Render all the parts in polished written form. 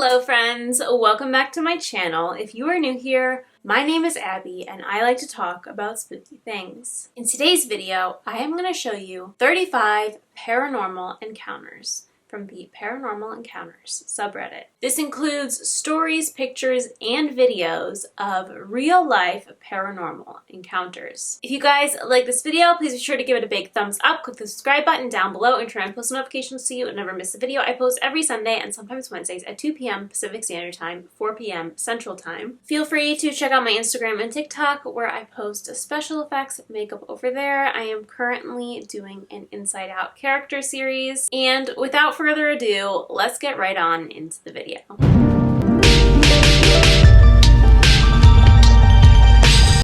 Hello friends, welcome back to my channel. If you are new here, my name is Abby and I like to talk about spooky things. In today's video, I am going to show you 35 paranormal encounters from the Paranormal Encounters subreddit. This includes stories, pictures, and videos of real-life paranormal encounters. If you guys like this video, please be sure to give it a big thumbs up, click the subscribe button down below, and turn on post notifications so you never miss a video. I post every Sunday and sometimes Wednesdays at 2 p.m. Pacific Standard Time, 4 p.m. Central Time. Feel free to check out my Instagram and TikTok where I post special effects makeup over there. I am currently doing an Inside Out character series, and without further ado, let's get right on into the video.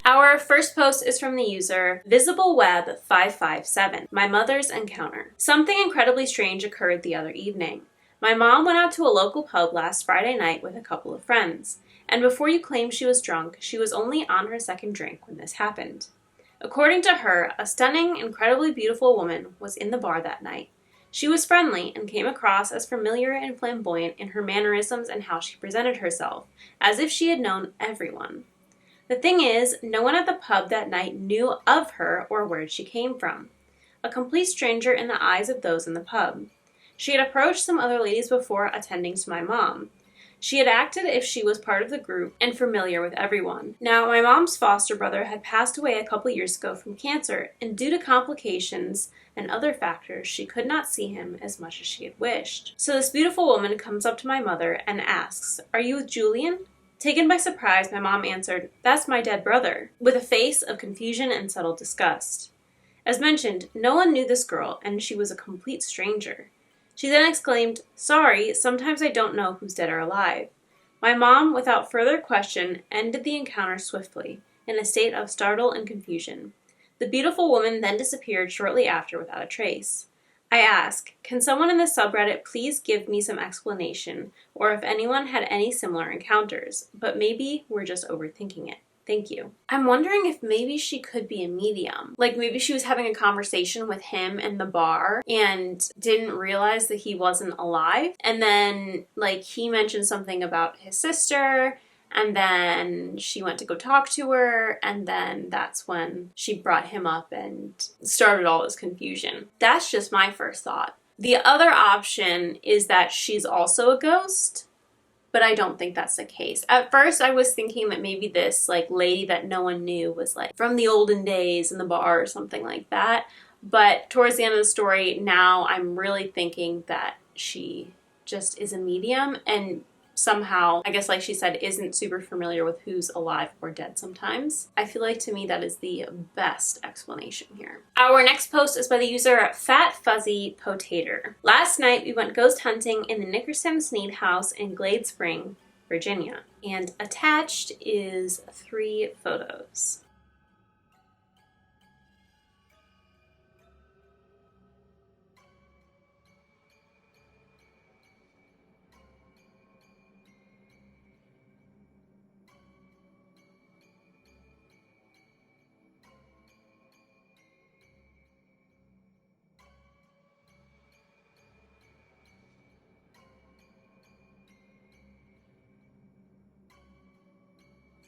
Our first post is from the user VisibleWeb557. My mother's encounter. Something incredibly strange occurred the other evening. My mom went out to a local pub last Friday night with a couple of friends, and before you claim she was drunk, she was only on her second drink when this happened. According to her, a stunning, incredibly beautiful woman was in the bar that night. She was friendly and came across as familiar and flamboyant in her mannerisms and how she presented herself, as if she had known everyone. The thing is, no one at the pub that night knew of her or where she came from. A complete stranger in the eyes of those in the pub. She had approached some other ladies before attending to my mom. She had acted as if she was part of the group and familiar with everyone. Now, my mom's foster brother had passed away a couple years ago from cancer, and due to complications and other factors, she could not see him as much as she had wished. So this beautiful woman comes up to my mother and asks, "Are you with Julian?" Taken by surprise, my mom answered, "That's my dead brother," with a face of confusion and subtle disgust. As mentioned, no one knew this girl, and she was a complete stranger. She then exclaimed, "Sorry, sometimes I don't know who's dead or alive." My mom, without further question, ended the encounter swiftly, in a state of startle and confusion. The beautiful woman then disappeared shortly after without a trace. I ask, can someone in the subreddit please give me some explanation, or if anyone had any similar encounters, but maybe we're just overthinking it. Thank you. I'm wondering if maybe she could be a medium. Like maybe she was having a conversation with him in the bar and didn't realize that he wasn't alive. And then like he mentioned something about his sister, and then she went to go talk to her, and then that's when she brought him up and started all this confusion. That's just my first thought. The other option is that she's also a ghost, but I don't think that's the case. At first, I was thinking that maybe this like lady that no one knew was like from the olden days in the bar or something like that. But towards the end of the story, now I'm really thinking that she just is a medium and somehow, I guess like she said, isn't super familiar with who's alive or dead sometimes. I feel like to me that is the best explanation here. Our next post is by the user Fat Fuzzy Potater. Last night we went ghost hunting in the Nickerson Sneed house in Glade Spring, Virginia. And attached is 3 photos.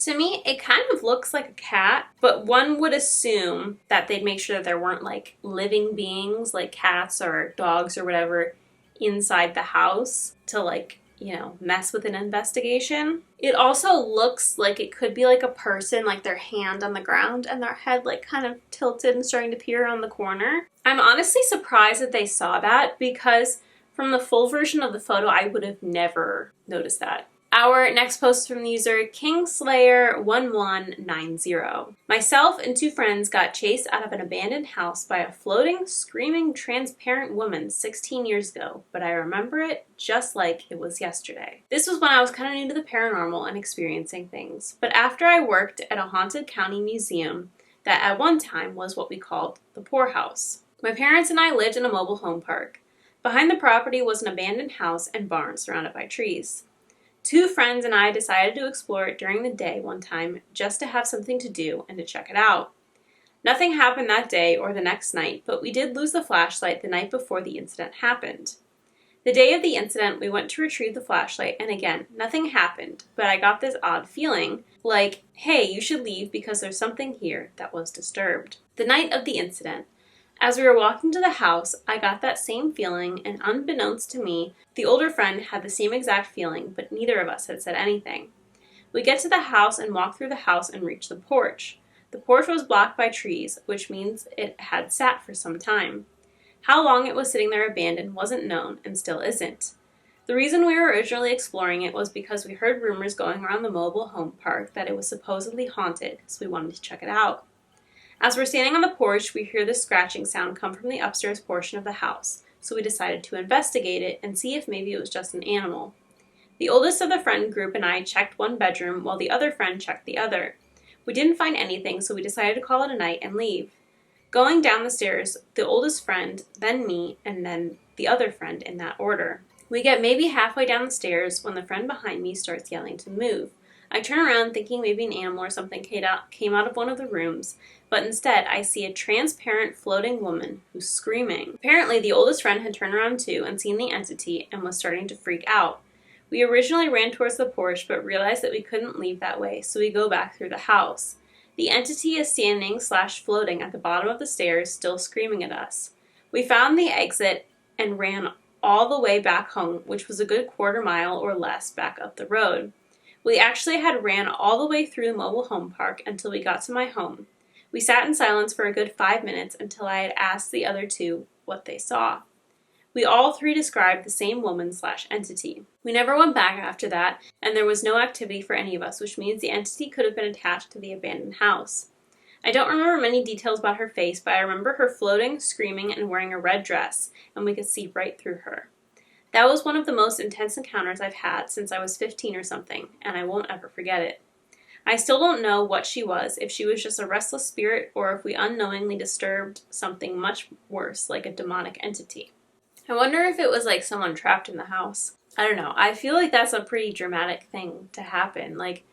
To me, it kind of looks like a cat, but one would assume that they'd make sure that there weren't like living beings like cats or dogs or whatever inside the house to like, you know, mess with an investigation. It also looks like it could be like a person, like their hand on the ground and their head like kind of tilted and starting to peer around the corner. I'm honestly surprised that they saw that because from the full version of the photo, I would have never noticed that. Our next post is from the user Kingslayer1190. Myself and 2 friends got chased out of an abandoned house by a floating, screaming, transparent woman 16 years ago, but I remember it just like it was yesterday. This was when I was kind of new to the paranormal and experiencing things, but after I worked at a haunted county museum that at one time was what we called the poorhouse. My parents and I lived in a mobile home park. Behind the property was an abandoned house and barn surrounded by trees. 2 friends and I decided to explore it during the day one time just to have something to do and to check it out. Nothing happened that day or the next night, but we did lose the flashlight the night before the incident happened. The day of the incident, we went to retrieve the flashlight, and again, nothing happened, but I got this odd feeling, like, hey, you should leave because there's something here that was disturbed. The night of the incident, as we were walking to the house, I got that same feeling, and unbeknownst to me, the older friend had the same exact feeling, but neither of us had said anything. We get to the house and walk through the house and reach the porch. The porch was blocked by trees, which means it had sat for some time. How long it was sitting there abandoned wasn't known, and still isn't. The reason we were originally exploring it was because we heard rumors going around the mobile home park that it was supposedly haunted, so we wanted to check it out. As we're standing on the porch, we hear the scratching sound come from the upstairs portion of the house, so we decided to investigate it and see if maybe it was just an animal. The oldest of the friend group and I checked one bedroom while the other friend checked the other. We didn't find anything, so we decided to call it a night and leave. Going down the stairs, the oldest friend, then me, and then the other friend in that order. We get maybe halfway down the stairs when the friend behind me starts yelling to move. I turn around thinking maybe an animal or something came out of one of the rooms, but instead I see a transparent floating woman who's screaming. Apparently the oldest friend had turned around too and seen the entity and was starting to freak out. We originally ran towards the porch but realized that we couldn't leave that way, so we go back through the house. The entity is standing/floating at the bottom of the stairs, still screaming at us. We found the exit and ran all the way back home, which was a good quarter mile or less back up the road. We actually had ran all the way through the mobile home park until we got to my home. We sat in silence for a good 5 minutes until I had asked the other two what they saw. We all three described the same woman/entity. We never went back after that, and there was no activity for any of us, which means the entity could have been attached to the abandoned house. I don't remember many details about her face, but I remember her floating, screaming, and wearing a red dress, and we could see right through her. That was one of the most intense encounters I've had since I was 15 or something, and I won't ever forget it. I still don't know what she was, if she was just a restless spirit, or if we unknowingly disturbed something much worse, like a demonic entity. I wonder if it was like someone trapped in the house. I don't know. I feel like that's a pretty dramatic thing to happen. Like,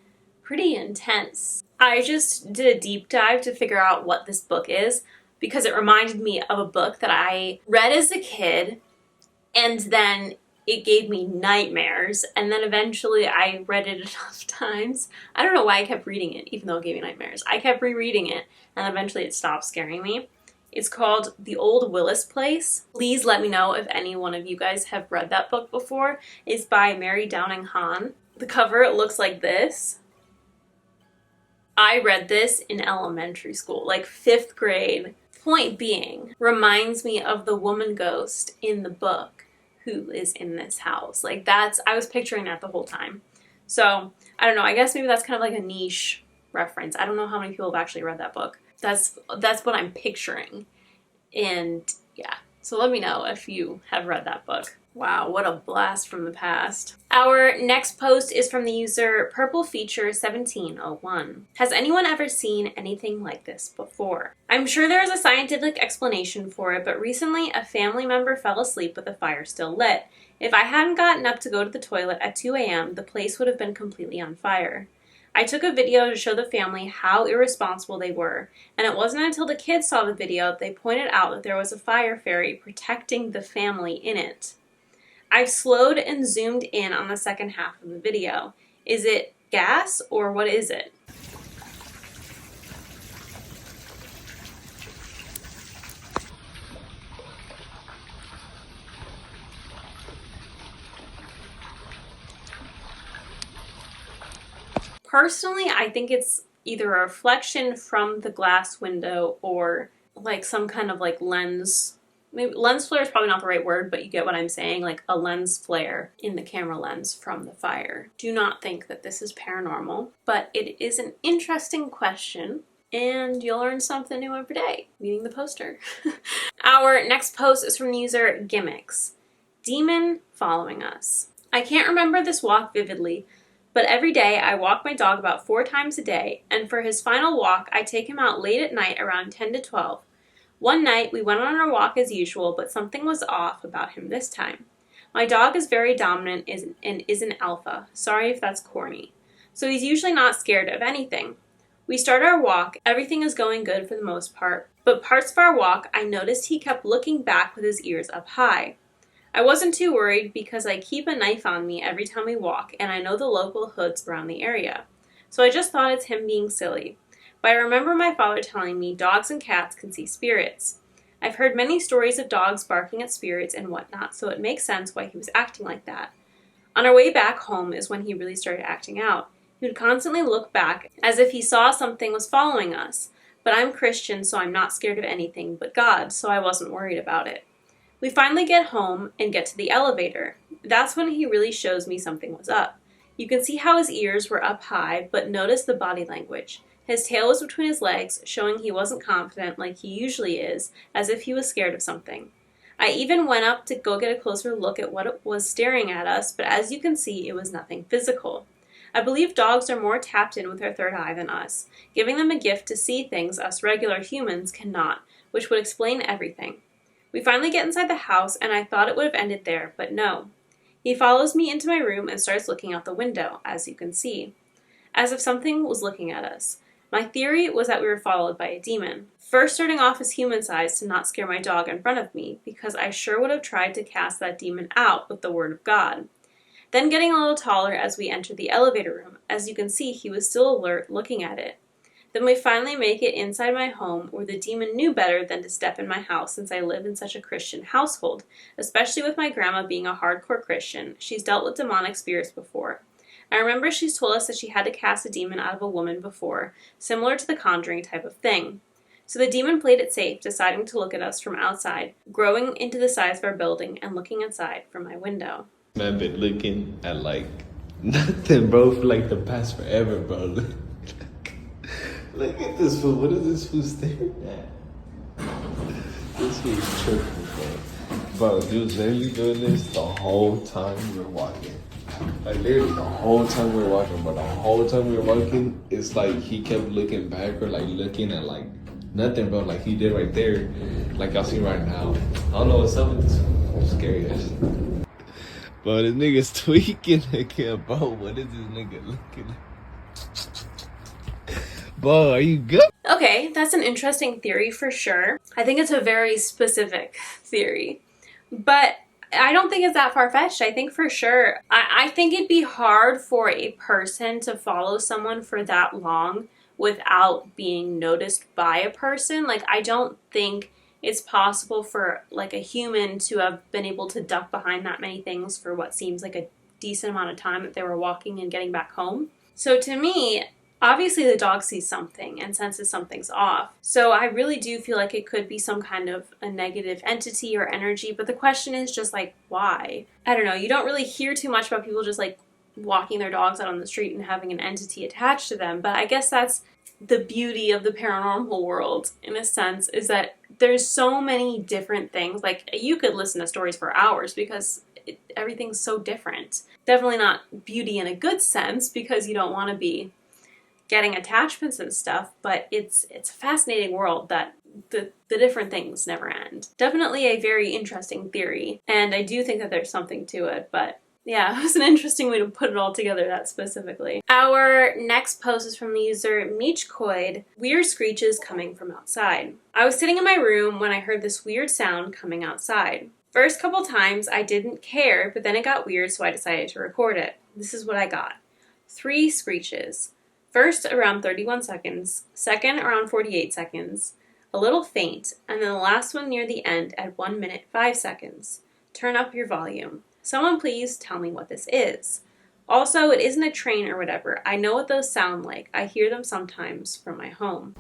pretty intense. I just did a deep dive to figure out what this book is because it reminded me of a book that I read as a kid and then it gave me nightmares, and then eventually I read it enough times. I don't know why I kept reading it even though it gave me nightmares. I kept rereading it and eventually it stopped scaring me. It's called The Old Willis Place. Please let me know if any one of you guys have read that book before. It's by Mary Downing Hahn. The cover looks like this. I read this in elementary school, like 5th grade. Point being, reminds me of the woman ghost in the book who is in this house. Like I was picturing that the whole time. So, I don't know, I guess maybe that's kind of like a niche reference. I don't know how many people have actually read that book. That's what I'm picturing. And yeah, so let me know if you have read that book. Wow, what a blast from the past. Our next post is from the user PurpleFeature1701. Has anyone ever seen anything like this before? I'm sure there is a scientific explanation for it, but recently a family member fell asleep with the fire still lit. If I hadn't gotten up to go to the toilet at 2 a.m., the place would have been completely on fire. I took a video to show the family how irresponsible they were, and it wasn't until the kids saw the video that they pointed out that there was a fire fairy protecting the family in it. I've slowed and zoomed in on the second half of the video. Is it gas or what is it? Personally, I think it's either a reflection from the glass window or like some kind of like lens. Maybe lens flare is probably not the right word, but you get what I'm saying, like a lens flare in the camera lens from the fire. Do not think that this is paranormal, but it is an interesting question, and you'll learn something new every day, meaning the poster. Our next post is from the user Gimmicks. Demon following us. I can't remember this walk vividly, but every day I walk my dog about 4 times a day, and for his final walk, I take him out late at night around 10 to 12. One night, we went on our walk as usual, but something was off about him this time. My dog is very dominant and is an alpha. Sorry if that's corny. So he's usually not scared of anything. We start our walk, everything is going good for the most part, but parts of our walk, I noticed he kept looking back with his ears up high. I wasn't too worried because I keep a knife on me every time we walk, and I know the local hoods around the area. So I just thought it's him being silly. But I remember my father telling me dogs and cats can see spirits. I've heard many stories of dogs barking at spirits and whatnot, so it makes sense why he was acting like that. On our way back home is when he really started acting out. He would constantly look back as if he saw something was following us. But I'm Christian, so I'm not scared of anything but God, so I wasn't worried about it. We finally get home and get to the elevator. That's when he really shows me something was up. You can see how his ears were up high, but notice the body language. His tail was between his legs, showing he wasn't confident like he usually is, as if he was scared of something. I even went up to go get a closer look at what it was staring at us, but as you can see, it was nothing physical. I believe dogs are more tapped in with their third eye than us, giving them a gift to see things us regular humans cannot, which would explain everything. We finally get inside the house, and I thought it would have ended there, but no. He follows me into my room and starts looking out the window, as you can see, as if something was looking at us. My theory was that we were followed by a demon. First starting off as human-sized to not scare my dog in front of me, because I sure would have tried to cast that demon out with the word of God. Then getting a little taller as we entered the elevator room. As you can see, he was still alert, looking at it. Then we finally make it inside my home, where the demon knew better than to step in my house since I live in such a Christian household, especially with my grandma being a hardcore Christian. She's dealt with demonic spirits before. I remember she's told us that she had to cast a demon out of a woman before, similar to the Conjuring type of thing. So the demon played it safe, deciding to look at us from outside, growing into the size of our building and looking inside from my window. I've been looking at like nothing, bro, for like the past forever, bro. Look at this fool. What is this fool staring at? This fool's tripping, bro. Bro, he was literally doing this the whole time we were walking. Like literally the whole time we were walking, but the whole time we were walking, it's like he kept looking back or like looking at like nothing, bro. Like he did right there, like y'all see right now. I don't know what's up with this. Scary ass. Bro, this nigga's tweaking again, bro. What is this nigga looking at? Bro, are you good? Okay, that's an interesting theory for sure. I think it's a very specific theory, but I don't think it's that far-fetched. I think for sure, I think it'd be hard for a person to follow someone for that long without being noticed by a person. Like, I don't think it's possible for like a human to have been able to duck behind that many things for what seems like a decent amount of time that they were walking and getting back home. So to me, obviously the dog sees something and senses something's off. So I really do feel like it could be some kind of a negative entity or energy, but the question is just like, why? I don't know. You don't really hear too much about people just like walking their dogs out on the street and having an entity attached to them, but I guess that's the beauty of the paranormal world, in a sense, is that there's so many different things. Like, you could listen to stories for hours because everything's so different. Definitely not beauty in a good sense, because you don't want to be getting attachments and stuff, but it's a fascinating world that the different things never end. Definitely a very interesting theory, and I do think that there's something to it, but yeah, it was an interesting way to put it all together, that specifically. Our next post is from the user Meechcoid. Weird screeches coming from outside. I was sitting in my room when I heard this weird sound coming outside. First couple times I didn't care, but then it got weird, so I decided to record it. This is what I got. 3 screeches. First around 31 seconds, second around 48 seconds, a little faint, and then the last one near the end at 1 minute 5 seconds. Turn up your volume. Someone please tell me what this is. Also, it isn't a train or whatever. I know what those sound like. I hear them sometimes from my home.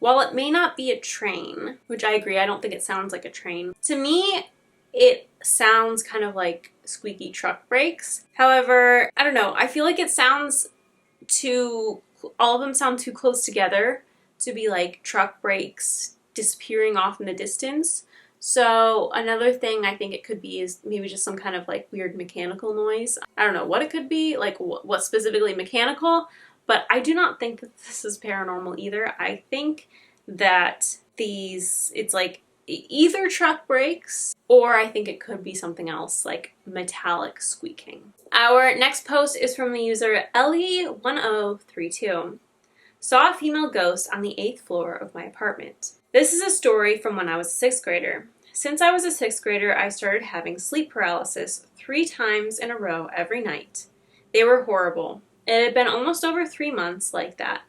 While it may not be a train, which I agree, I don't think it sounds like a train, to me, it sounds kind of like squeaky truck brakes. However, I don't know, I feel like it sounds all of them sound too close together to be like truck brakes disappearing off in the distance. So another thing I think it could be is maybe just some kind of like weird mechanical noise. I don't know what it could be, like what specifically mechanical, but I do not think that this is paranormal either. I think that it's like either truck brakes, or I think it could be something else like metallic squeaking. Our next post is from the user Ellie1032. Saw a female ghost on the 8th floor of my apartment. This is a story from when I was a 6th grader. Since I was a 6th grader, I started having sleep paralysis 3 times in a row every night. They were horrible. It had been almost over 3 months like that.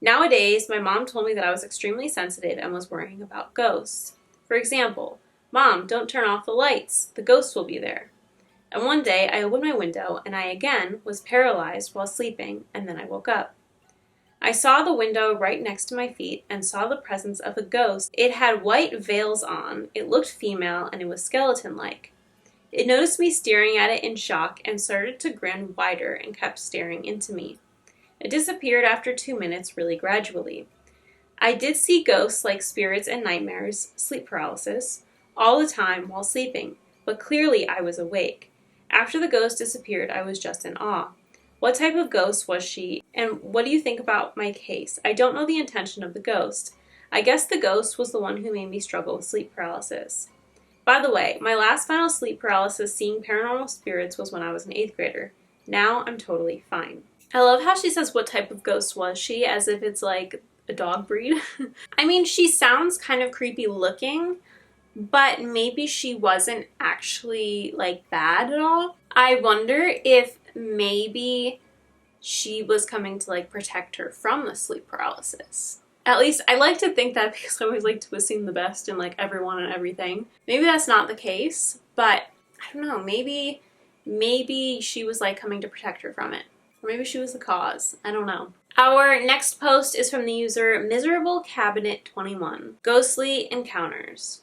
Nowadays, my mom told me that I was extremely sensitive and was worrying about ghosts. For example, "Mom, don't turn off the lights. The ghosts will be there." And one day, I opened my window and I again was paralyzed while sleeping, and then I woke up. I saw the window right next to my feet and saw the presence of a ghost. It had white veils on, it looked female, and it was skeleton-like. It noticed me staring at it in shock and started to grin wider and kept staring into me. It disappeared after 2 minutes really gradually. I did see ghosts like spirits and nightmares, sleep paralysis, all the time while sleeping, but clearly I was awake. After the ghost disappeared, I was just in awe. What type of ghost was she, and what do you think about my case? I don't know the intention of the ghost. I guess the ghost was the one who made me struggle with sleep paralysis. By the way, my last final sleep paralysis seeing paranormal spirits was when I was an 8th grader. Now I'm totally fine. I love how she says what type of ghost was she, as if it's like a dog breed. I mean, she sounds kind of creepy looking, but maybe she wasn't actually like bad at all. I wonder if maybe she was coming to like protect her from the sleep paralysis. At least I like to think that, because I always like to assume the best in like everyone and everything. Maybe that's not the case, but I don't know, maybe she was like coming to protect her from it. Or maybe she was the cause. I don't know. Our next post is from the user MiserableCabinet21. Ghostly encounters.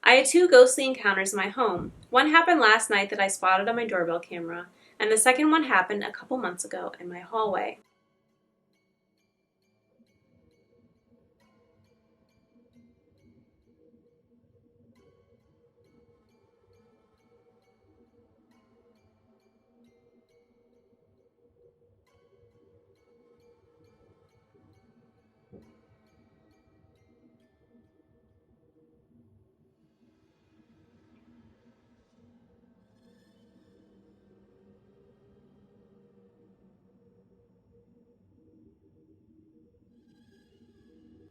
I had 2 ghostly encounters in my home. One happened last night that I spotted on my doorbell camera, and the second one happened a couple months ago in my hallway.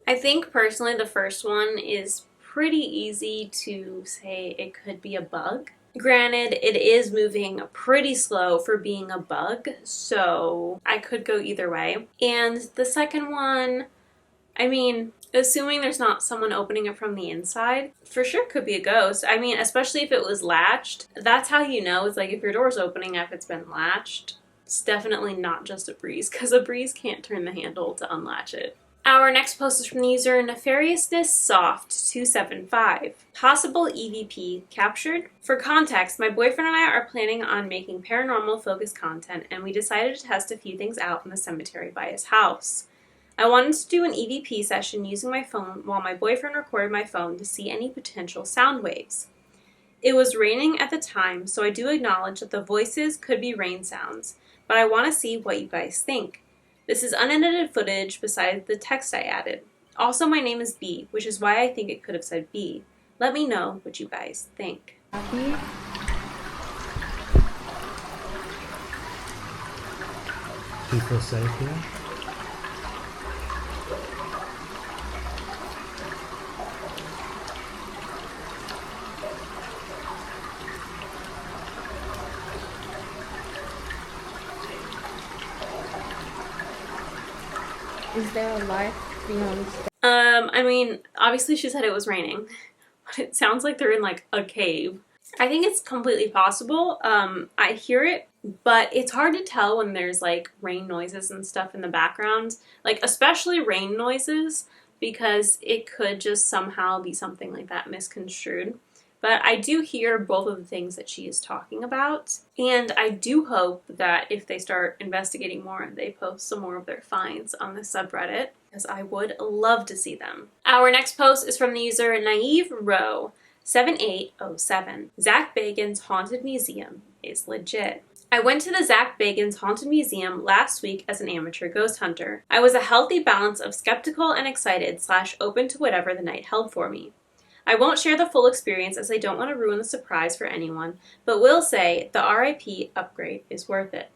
I think personally the first one is pretty easy to say it could be a bug. Granted, it is moving pretty slow for being a bug, so I could go either way. And the second one, I mean, assuming there's not someone opening it from the inside, for sure could be a ghost. I mean, especially if it was latched. That's how you know. It's like if your door's opening, if it's been latched, it's definitely not just a breeze, because a breeze can't turn the handle to unlatch it. Our next post is from the user NefariousnessSoft275. Possible EVP captured? For context, my boyfriend and I are planning on making paranormal-focused content, and we decided to test a few things out in the cemetery by his house. I wanted to do an EVP session using my phone while my boyfriend recorded my phone to see any potential sound waves. It was raining at the time, so I do acknowledge that the voices could be rain sounds, but I want to see what you guys think. This is unedited footage besides the text I added. Also, my name is B, which is why I think it could have said B. Let me know what you guys think. Happy? Do you feel safe here? Is there a life beyond? I mean, obviously she said it was raining, but it sounds like they're in like a cave. I think it's completely possible. I hear it, but it's hard to tell when there's like rain noises and stuff in the background. Like especially rain noises, because it could just somehow be something like that misconstrued. But I do hear both of the things that she is talking about, and I do hope that if they start investigating more, they post some more of their finds on the subreddit, because I would love to see them. Our next post is from the user NaiveRow7807. Zach Bagans' Haunted Museum is legit. I went to the Zach Bagans Haunted Museum last week as an amateur ghost hunter. I was a healthy balance of skeptical and excited / open to whatever the night held for me. I won't share the full experience as I don't want to ruin the surprise for anyone, but will say the RIP upgrade is worth it.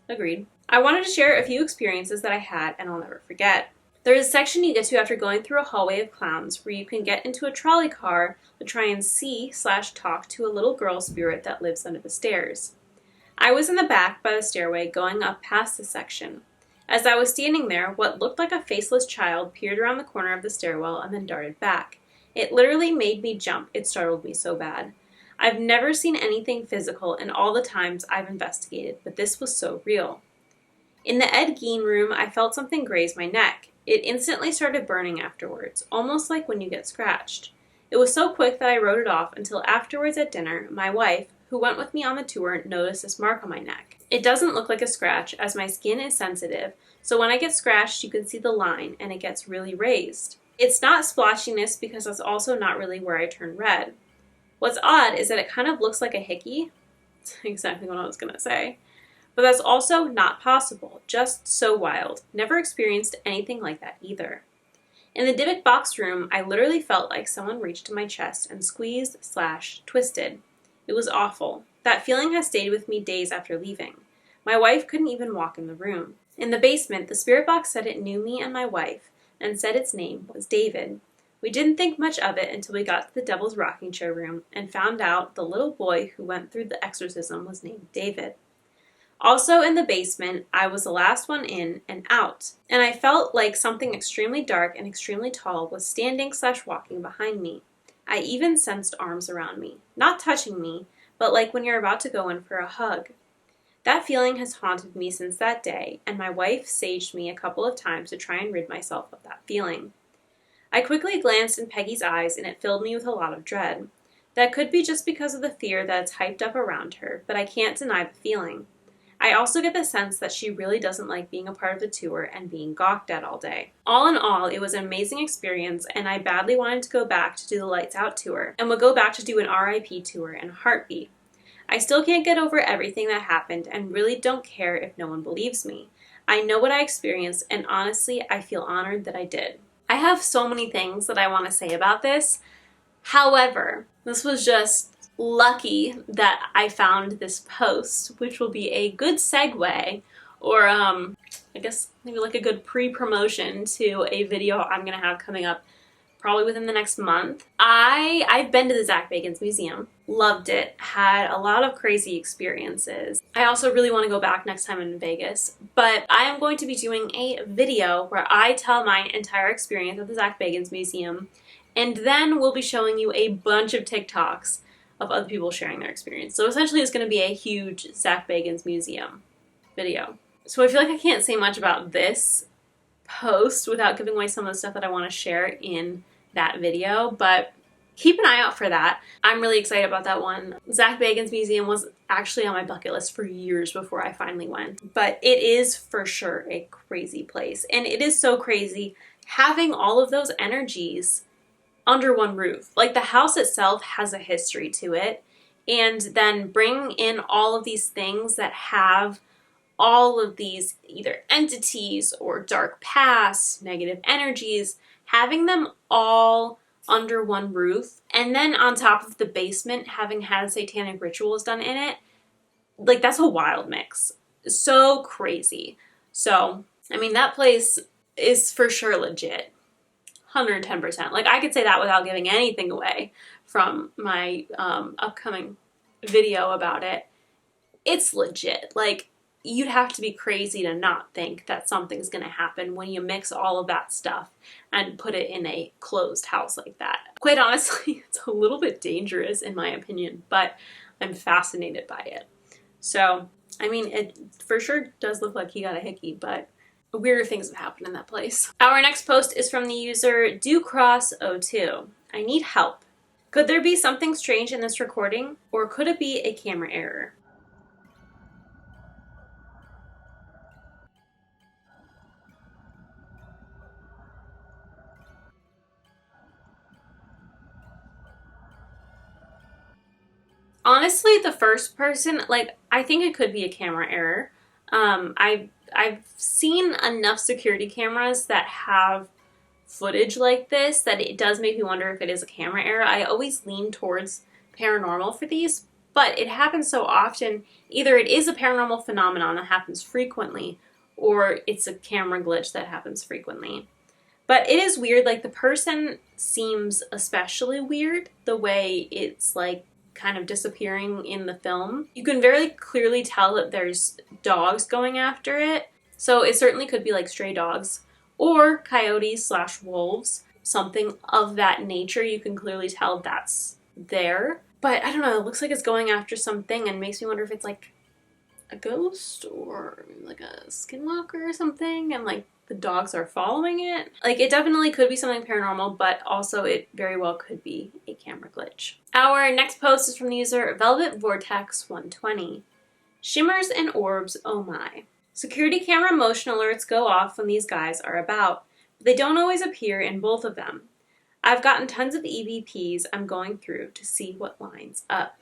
Agreed. I wanted to share a few experiences that I had and I'll never forget. There is a section you get to after going through a hallway of clowns where you can get into a trolley car to try and see / talk to a little girl spirit that lives under the stairs. I was in the back by the stairway going up past this section. As I was standing there, what looked like a faceless child peered around the corner of the stairwell and then darted back. It literally made me jump. It startled me so bad. I've never seen anything physical in all the times I've investigated, but this was so real. In the Ed Gein room, I felt something graze my neck. It instantly started burning afterwards, almost like when you get scratched. It was so quick that I wrote it off until afterwards at dinner, my wife, who went with me on the tour, noticed this mark on my neck. It doesn't look like a scratch as my skin is sensitive, so when I get scratched, you can see the line and it gets really raised. It's not splotchiness because that's also not really where I turn red. What's odd is that it kind of looks like a hickey. That's exactly what I was going to say. But that's also not possible. Just so wild. Never experienced anything like that either. In the Dybbuk box room, I literally felt like someone reached to my chest and squeezed / twisted. It was awful. That feeling has stayed with me days after leaving. My wife couldn't even walk in the room. In the basement, the spirit box said it knew me and my wife, and said its name was David. We didn't think much of it until we got to the Devil's Rocking Chair room and found out the little boy who went through the exorcism was named David. Also in the basement, I was the last one in and out, and I felt like something extremely dark and extremely tall was standing / walking behind me. I even sensed arms around me, not touching me, but like when you're about to go in for a hug. That feeling has haunted me since that day, and my wife saged me a couple of times to try and rid myself of that feeling. I quickly glanced in Peggy's eyes, and it filled me with a lot of dread. That could be just because of the fear that's hyped up around her, but I can't deny the feeling. I also get the sense that she really doesn't like being a part of the tour and being gawked at all day. All in all, it was an amazing experience, and I badly wanted to go back to do the Lights Out tour, and would go back to do an RIP tour in a heartbeat. I still can't get over everything that happened and really don't care if no one believes me. I know what I experienced, and honestly, I feel honored that I did. I have so many things that I want to say about this. However, this was just lucky that I found this post, which will be a good segue, or I guess maybe like a good pre-promotion to a video I'm going to have coming up probably within the next month. I've been to the Zach Bagans Museum, loved it, had a lot of crazy experiences. I also really want to go back next time I'm in Vegas, but I am going to be doing a video where I tell my entire experience at the Zach Bagans Museum, and then we'll be showing you a bunch of TikToks of other people sharing their experience. So essentially it's going to be a huge Zach Bagans Museum video. So I feel like I can't say much about this post without giving away some of the stuff that I want to share in that video, but keep an eye out for that. I'm really excited about that one. Zach Bagans Museum was actually on my bucket list for years before I finally went, but it is for sure a crazy place, and it is so crazy having all of those energies under one roof. Like, the house itself has a history to it, and then bring in all of these things that have all of these either entities or dark past, negative energies, having them all under one roof, and then on top of the basement having had satanic rituals done in it, like, that's a wild mix. So crazy. So, I mean, that place is for sure legit. 110%. Like, I could say that without giving anything away from my upcoming video about it. It's legit. Like, you'd have to be crazy to not think that something's going to happen when you mix all of that stuff and put it in a closed house like that. Quite honestly, it's a little bit dangerous in my opinion, but I'm fascinated by it. So, I mean, it for sure does look like he got a hickey, but weirder things have happened in that place. Our next post is from the user DoCross02. I need help. Could there be something strange in this recording, or could it be a camera error? Honestly, the first person, like, I think it could be a camera error. I've seen enough security cameras that have footage like this that it does make me wonder if it is a camera error. I always lean towards paranormal for these, but it happens so often. Either it is a paranormal phenomenon that happens frequently, or it's a camera glitch that happens frequently. But it is weird, like the person seems especially weird, the way it's like kind of disappearing in the film. You can very clearly tell that there's dogs going after it. So it certainly could be like stray dogs or coyotes/wolves, something of that nature. You can clearly tell that's there. But I don't know, it looks like it's going after something and makes me wonder if it's like a ghost or like a skinwalker or something, and like the dogs are following it. Like, it definitely could be something paranormal, but also it very well could be a camera glitch. Our next post is from the user Velvet Vortex 120. Shimmers and orbs, oh my. Security camera motion alerts go off when these guys are about, but they don't always appear in both of them. I've gotten tons of EVPs I'm going through to see what lines up.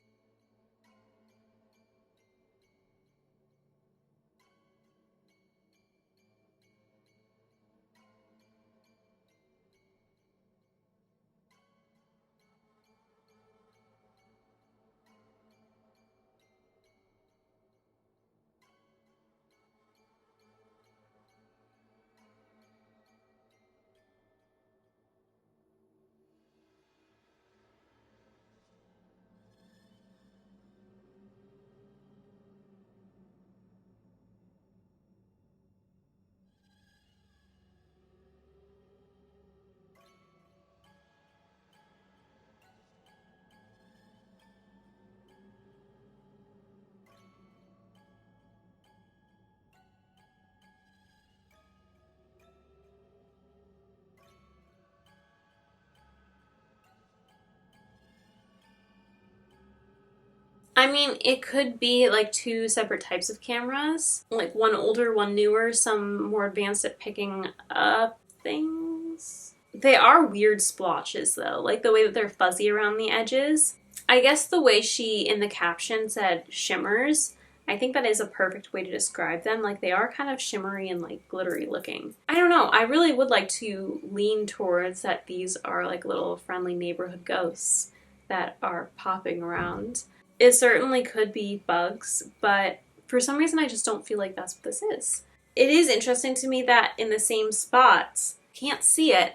I mean, it could be like two separate types of cameras, like one older, one newer, some more advanced at picking up things. They are weird splotches though, like the way that they're fuzzy around the edges. I guess the way she in the caption said shimmers, I think that is a perfect way to describe them. Like, they are kind of shimmery and like glittery looking. I don't know, I really would like to lean towards that these are like little friendly neighborhood ghosts that are popping around. It certainly could be bugs, but for some reason I just don't feel like that's what this is. It is interesting to me that in the same spots, can't see it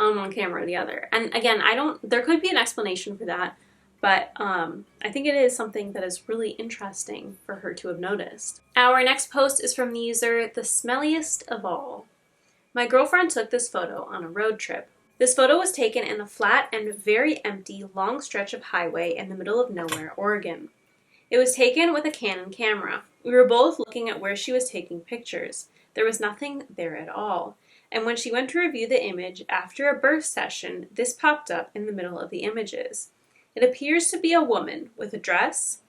on one camera or the other. And again, there could be an explanation for that, but I think it is something that is really interesting for her to have noticed. Our next post is from the user The Smelliest of All. My girlfriend took this photo on a road trip. This photo was taken in a flat and very empty long stretch of highway in the middle of nowhere, Oregon. It was taken with a Canon camera. We were both looking at where she was taking pictures. There was nothing there at all. And when she went to review the image after a birth session, this popped up in the middle of the images. It appears to be a woman with a dress.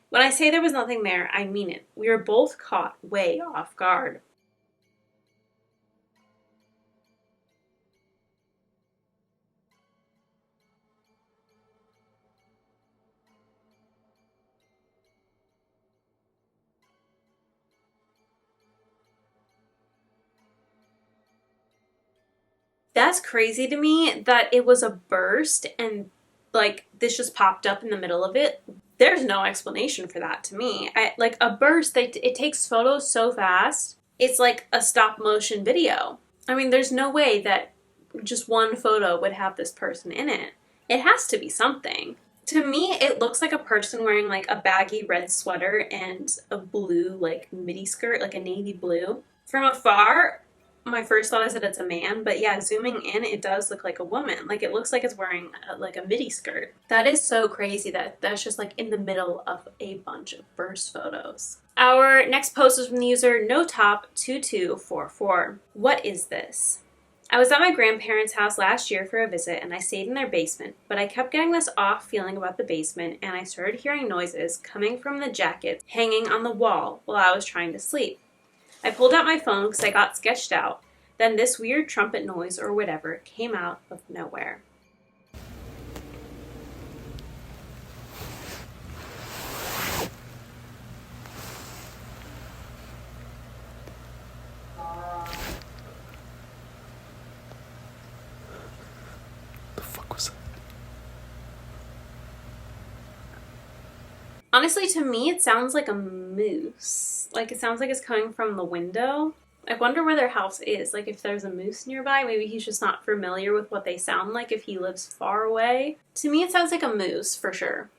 When I say there was nothing there, I mean it. We were both caught way off guard. That's crazy to me that it was a burst and like this just popped up in the middle of it. There's no explanation for that to me. Like a burst, it takes photos so fast. It's like a stop motion video. I mean, there's no way that just one photo would have this person in it. It has to be something. To me, it looks like a person wearing like a baggy red sweater and a blue like midi skirt, like a navy blue. From afar, my first thought is that it's a man, but yeah, zooming in, it does look like a woman. Like, it looks like it's wearing like a midi skirt. That is so crazy that that's just like in the middle of a bunch of burst photos. Our next post is from the user NoTop2244. What is this? I was at my grandparents' house last year for a visit and I stayed in their basement, but I kept getting this off feeling about the basement and I started hearing noises coming from the jackets hanging on the wall while I was trying to sleep. I pulled out my phone because I got sketched out. Then this weird trumpet noise or whatever came out of nowhere. The fuck was that? Honestly, to me, it sounds like a moose. Like, it sounds like it's coming from the window. I wonder where their house is. Like, if there's a moose nearby, maybe he's just not familiar with what they sound like if he lives far away. To me, it sounds like a moose, for sure.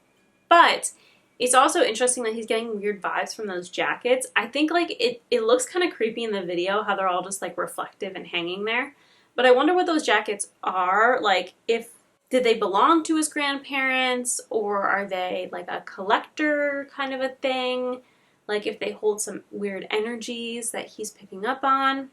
But it's also interesting that he's getting weird vibes from those jackets. I think, like, it looks kind of creepy in the video, how they're all just, like, reflective and hanging there. But I wonder what those jackets are. Like, did they belong to his grandparents, or are they like a collector kind of a thing? Like, if they hold some weird energies that he's picking up on.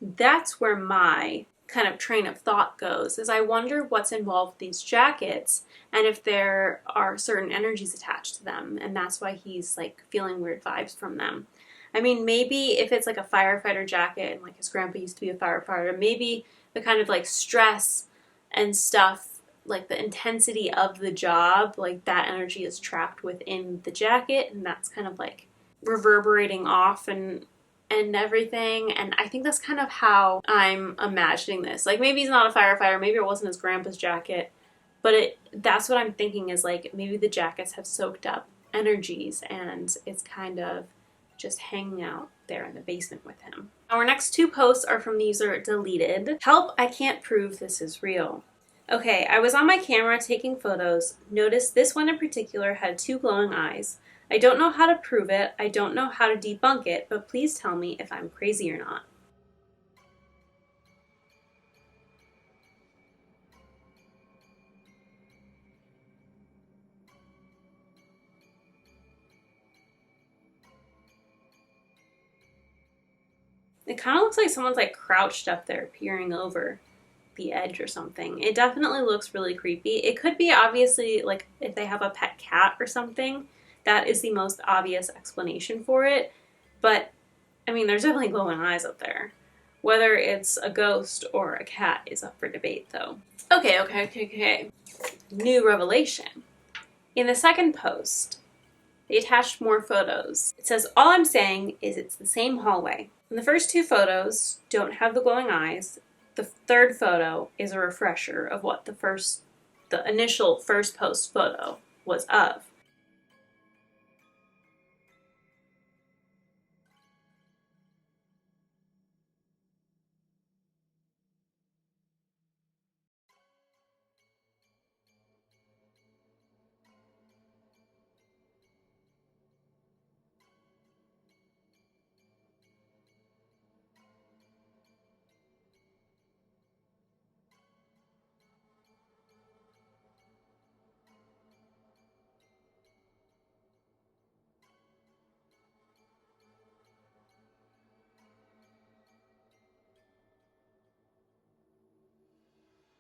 That's where my kind of train of thought goes, is I wonder what's involved with these jackets and if there are certain energies attached to them, and that's why he's like feeling weird vibes from them. I mean, maybe if it's like a firefighter jacket and like his grandpa used to be a firefighter, maybe the kind of like stress and stuff, like the intensity of the job, like that energy is trapped within the jacket, and that's kind of like reverberating off and everything. And I think that's kind of how I'm imagining this. Like, maybe he's not a firefighter, maybe it wasn't his grandpa's jacket, but that's what I'm thinking, is like maybe the jackets have soaked up energies and it's kind of just hanging out there in the basement with him. Our next two posts are from the user Deleted. Help, I can't prove this is real. Okay, I was on my camera taking photos. Noticed this one in particular had two glowing eyes. I don't know how to prove it. I don't know how to debunk it, but please tell me if I'm crazy or not. It kind of looks like someone's like crouched up there peering over the edge or something. It definitely looks really creepy. It could be obviously like if they have a pet cat or something. That is the most obvious explanation for it. But I mean, there's definitely glowing eyes up there. Whether it's a ghost or a cat is up for debate though. Okay. New revelation. In the second post, they attached more photos. It says, all I'm saying is it's the same hallway. And the first two photos don't have the glowing eyes. The third photo is a refresher of what the initial first post photo was of.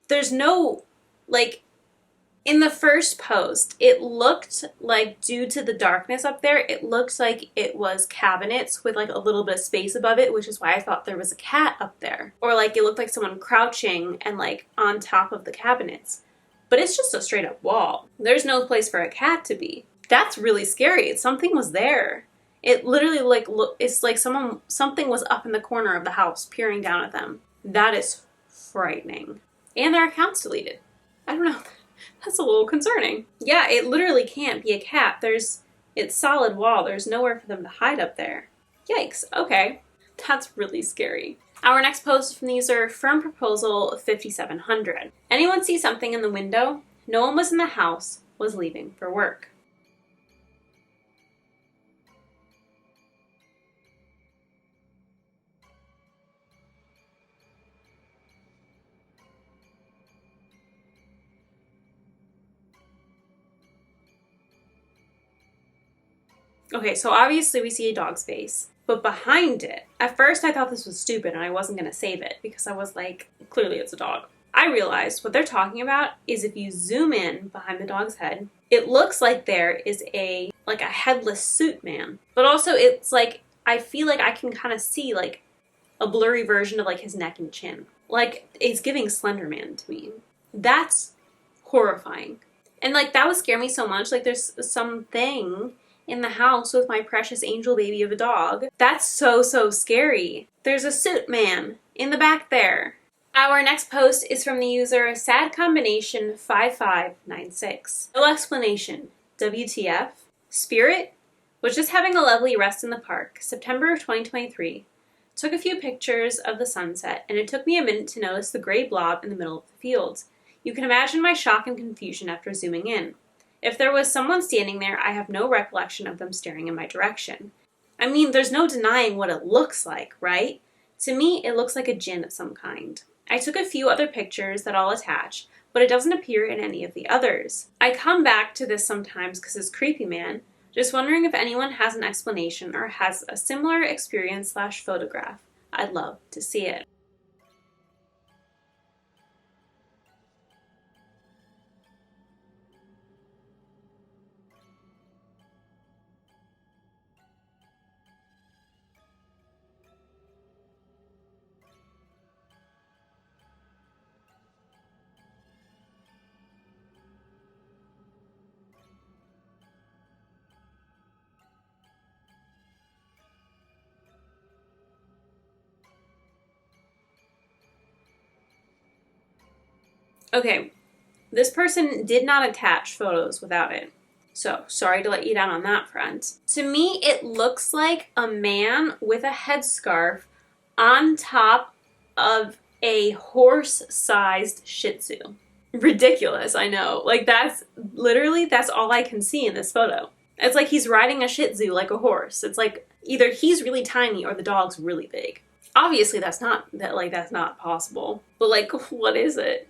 There's no, like, in the first post, it looked like, due to the darkness up there, it looked like it was cabinets with like a little bit of space above it, which is why I thought there was a cat up there. Or like it looked like someone crouching and like on top of the cabinets. But it's just a straight up wall. There's no place for a cat to be. That's really scary. Something was there. It literally it's like something was up in the corner of the house peering down at them. That is frightening. And their account's deleted. I don't know. That's a little concerning. Yeah, it literally can't be a cat. It's solid wall. There's nowhere for them to hide up there. Yikes. Okay. That's really scary. Our next post is from the user Firm Proposal 5700. Anyone see something in the window? No one was in the house, was leaving for work. Okay, so obviously we see a dog's face, but behind it, at first I thought this was stupid and I wasn't going to save it because I was like, clearly it's a dog. I realized what they're talking about is if you zoom in behind the dog's head, it looks like there is a headless suit man. But also it's like, I feel like I can kind of see like a blurry version of like his neck and chin. Like it's giving Slender Man to me. That's horrifying. And like that would scare me so much. Like there's something in the house with my precious angel baby of a dog. That's so scary. There's a suit man in the back there. Our next post is from the user Sad Combination 5596. No explanation. WTF? Spirit? Was just having a lovely rest in the park, September of 2023. Took a few pictures of the sunset, and it took me a minute to notice the gray blob in the middle of the fields. You can imagine my shock and confusion after zooming in. If there was someone standing there, I have no recollection of them staring in my direction. I mean, there's no denying what it looks like, right? To me, it looks like a djinn of some kind. I took a few other pictures that I'll attach, but it doesn't appear in any of the others. I come back to this sometimes because it's creepy, man. Just wondering if anyone has an explanation or has a similar experience / photograph. I'd love to see it. Okay, this person did not attach photos without it. So, sorry to let you down on that front. To me, it looks like a man with a headscarf on top of a horse-sized Shih Tzu. Ridiculous, I know. Like, that's all I can see in this photo. It's like he's riding a Shih Tzu like a horse. It's like either he's really tiny or the dog's really big. Obviously, that's not possible. But, like, what is it?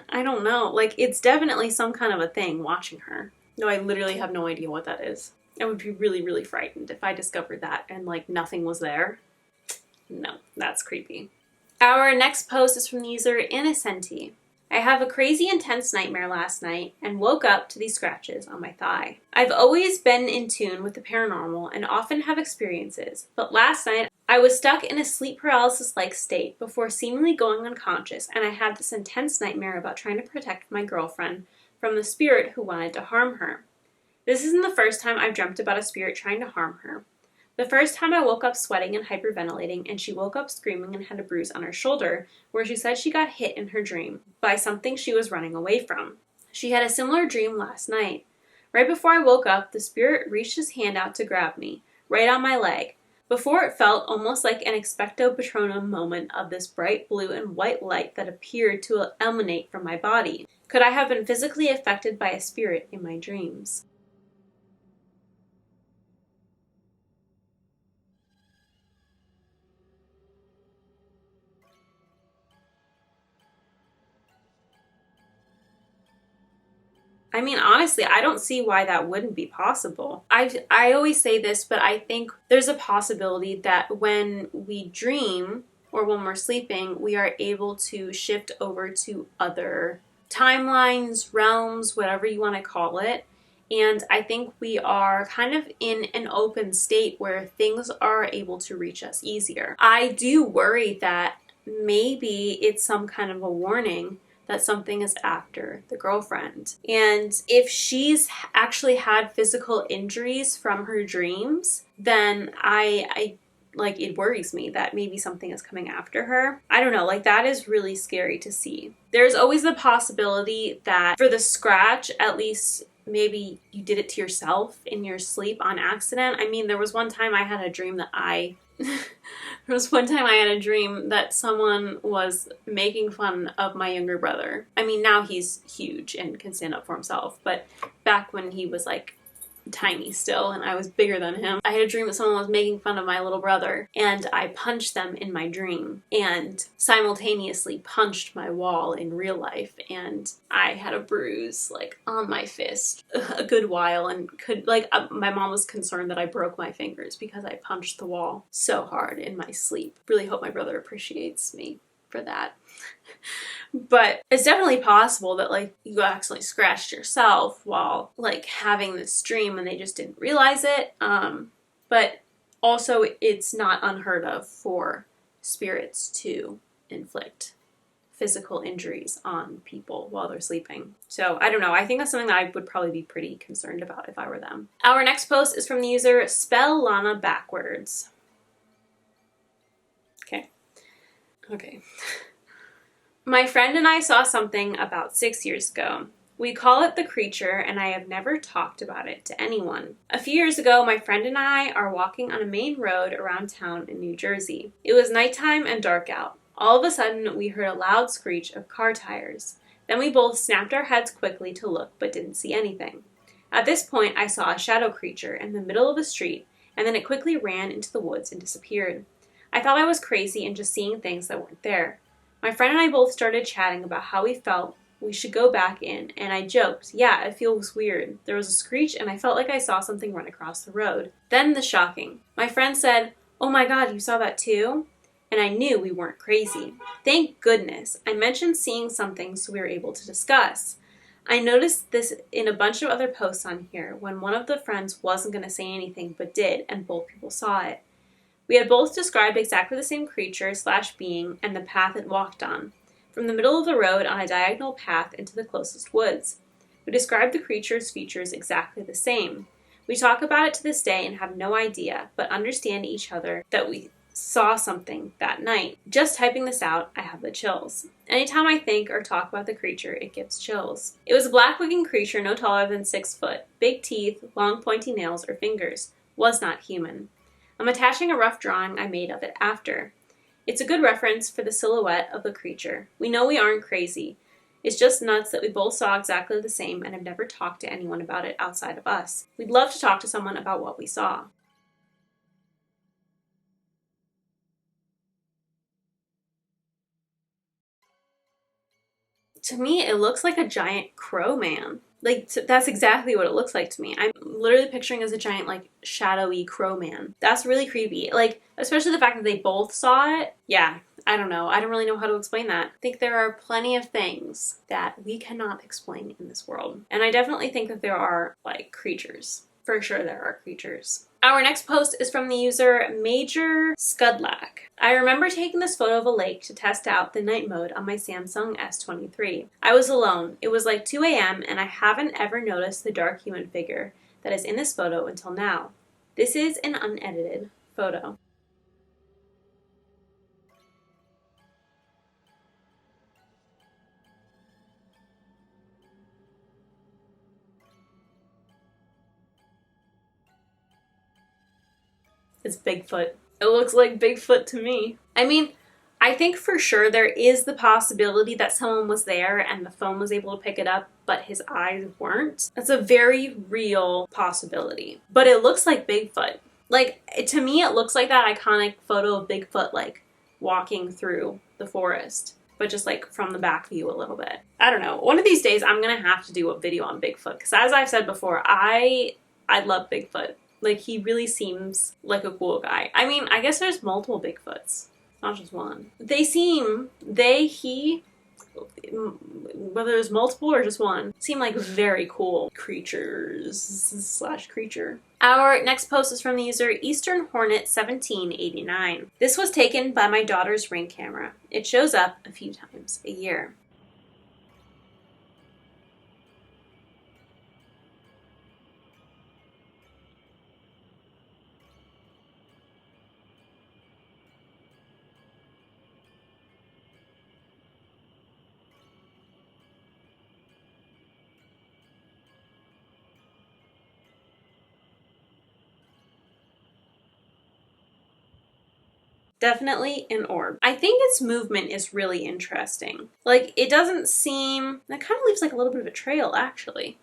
I don't know. Like, it's definitely some kind of a thing watching her. No, I literally have no idea what that is. I would be really frightened if I discovered that and, like, nothing was there. No, that's creepy. Our next post is from the user Innocenti. I have a crazy intense nightmare last night and woke up to these scratches on my thigh. I've always been in tune with the paranormal and often have experiences, but last night I was stuck in a sleep paralysis-like state before seemingly going unconscious, and I had this intense nightmare about trying to protect my girlfriend from the spirit who wanted to harm her. This isn't the first time I've dreamt about a spirit trying to harm her. The first time I woke up sweating and hyperventilating, and she woke up screaming and had a bruise on her shoulder where she said she got hit in her dream by something she was running away from. She had a similar dream last night. Right before I woke up, the spirit reached his hand out to grab me, right on my leg. Before it felt almost like an expecto patronum moment of this bright blue and white light that appeared to emanate from my body. Could I have been physically affected by a spirit in my dreams? I mean, honestly, I don't see why that wouldn't be possible. I always say this, but I think there's a possibility that when we dream or when we're sleeping, we are able to shift over to other timelines, realms, whatever you want to call it. And I think we are kind of in an open state where things are able to reach us easier. I do worry that maybe it's some kind of a warning that something is after the girlfriend. And if she's actually had physical injuries from her dreams, then I like, it worries me that maybe something is coming after her. I don't know, like, that is really scary to see. There's always the possibility that for the scratch, at least maybe you did it to yourself in your sleep on accident. I mean, there was one time I had a dream that someone was making fun of my younger brother. I mean, now he's huge and can stand up for himself, but back when he was like tiny still, and I was bigger than him. I had a dream that someone was making fun of my little brother, and I punched them in my dream, and simultaneously punched my wall in real life, and I had a bruise, like, on my fist a good while, and my mom was concerned that I broke my fingers because I punched the wall so hard in my sleep. Really hope my brother appreciates me for that. But it's definitely possible that, like, you accidentally scratched yourself while, like, having this dream and they just didn't realize it. But also, it's not unheard of for spirits to inflict physical injuries on people while they're sleeping. So, I don't know. I think that's something that I would probably be pretty concerned about if I were them. Our next post is from the user Spell Lana Backwards. Okay. My friend and I saw something about 6 years ago. We call it the creature, and I have never talked about it to anyone. A few years ago, my friend and I are walking on a main road around town in New Jersey. It was nighttime and dark out. All of a sudden, we heard a loud screech of car tires. Then we both snapped our heads quickly to look, but didn't see anything. At this point, I saw a shadow creature in the middle of the street, and then it quickly ran into the woods and disappeared. I thought I was crazy and just seeing things that weren't there. My friend and I both started chatting about how we felt we should go back in, and I joked, yeah, it feels weird. There was a screech, and I felt like I saw something run across the road. Then the shocking. My friend said, oh my god, you saw that too? And I knew we weren't crazy. Thank goodness. I mentioned seeing something so we were able to discuss. I noticed this in a bunch of other posts on here when one of the friends wasn't going to say anything but did, and both people saw it. We had both described exactly the same creature/being and the path it walked on, from the middle of the road on a diagonal path into the closest woods. We described the creature's features exactly the same. We talk about it to this day and have no idea, but understand each other that we saw something that night. Just typing this out, I have the chills. Anytime I think or talk about the creature, it gives chills. It was a black-looking creature no taller than 6 foot, big teeth, long pointy nails or fingers. Was not human. I'm attaching a rough drawing I made of it after. It's a good reference for the silhouette of the creature. We know we aren't crazy. It's just nuts that we both saw exactly the same and have never talked to anyone about it outside of us. We'd love to talk to someone about what we saw. To me, it looks like a giant crow man. Like, that's exactly what it looks like to me. I'm literally picturing as a giant, like, shadowy crow man. That's really creepy. Like, especially the fact that they both saw it. Yeah, I don't know. I don't really know how to explain that. I think there are plenty of things that we cannot explain in this world. And I definitely think that there are, like, creatures. For sure there are creatures. Our next post is from the user Major Scudlack. I remember taking this photo of a lake to test out the night mode on my Samsung S23. I was alone. It was like 2 a.m. and I haven't ever noticed the dark human figure that is in this photo until now. This is an unedited photo. It's Bigfoot. It looks like Bigfoot to me. I mean, I think for sure there is the possibility that someone was there and the phone was able to pick it up, but his eyes weren't. That's a very real possibility. But it looks like Bigfoot. Like, to me, it looks like that iconic photo of Bigfoot, like, walking through the forest, but just, like, from the back view a little bit. I don't know. One of these days, I'm gonna have to do a video on Bigfoot, because as I've said before, I love Bigfoot. Like, he really seems like a cool guy. I mean, I guess there's multiple Bigfoots, not just one. He, whether there's multiple or just one, seem like very cool creatures/creature. Our next post is from the user Eastern Hornet 1789. This was taken by my daughter's Ring camera. It shows up a few times a year. Definitely an orb. I think its movement is really interesting. Like, it doesn't seem... That kind of leaves like a little bit of a trail, actually.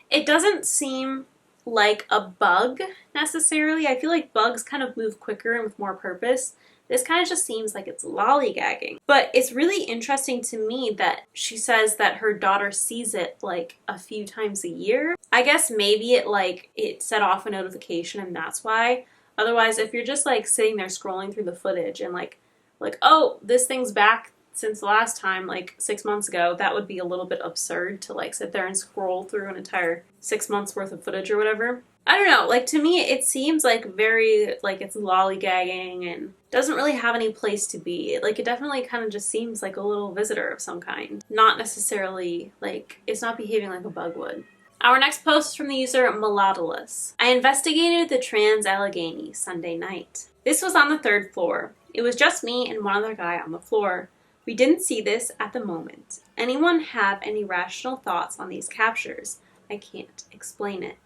It doesn't seem like a bug necessarily. I feel like bugs kind of move quicker and with more purpose. This kind of just seems like it's lollygagging. But it's really interesting to me that she says that her daughter sees it like a few times a year. I guess maybe it set off a notification and that's why. Otherwise, if you're just like sitting there scrolling through the footage and like, oh, this thing's back since the last time, like 6 months ago, that would be a little bit absurd to like sit there and scroll through an entire 6 months worth of footage or whatever. I don't know, like to me it seems like very, like it's lollygagging and doesn't really have any place to be. Like it definitely kind of just seems like a little visitor of some kind. Not necessarily, like, it's not behaving like a bug would. Our next post is from the user Melodolus. I investigated the Trans-Allegheny Sunday night. This was on the 3rd floor. It was just me and one other guy on the floor. We didn't see this at the moment. Anyone have any rational thoughts on these captures? I can't explain it.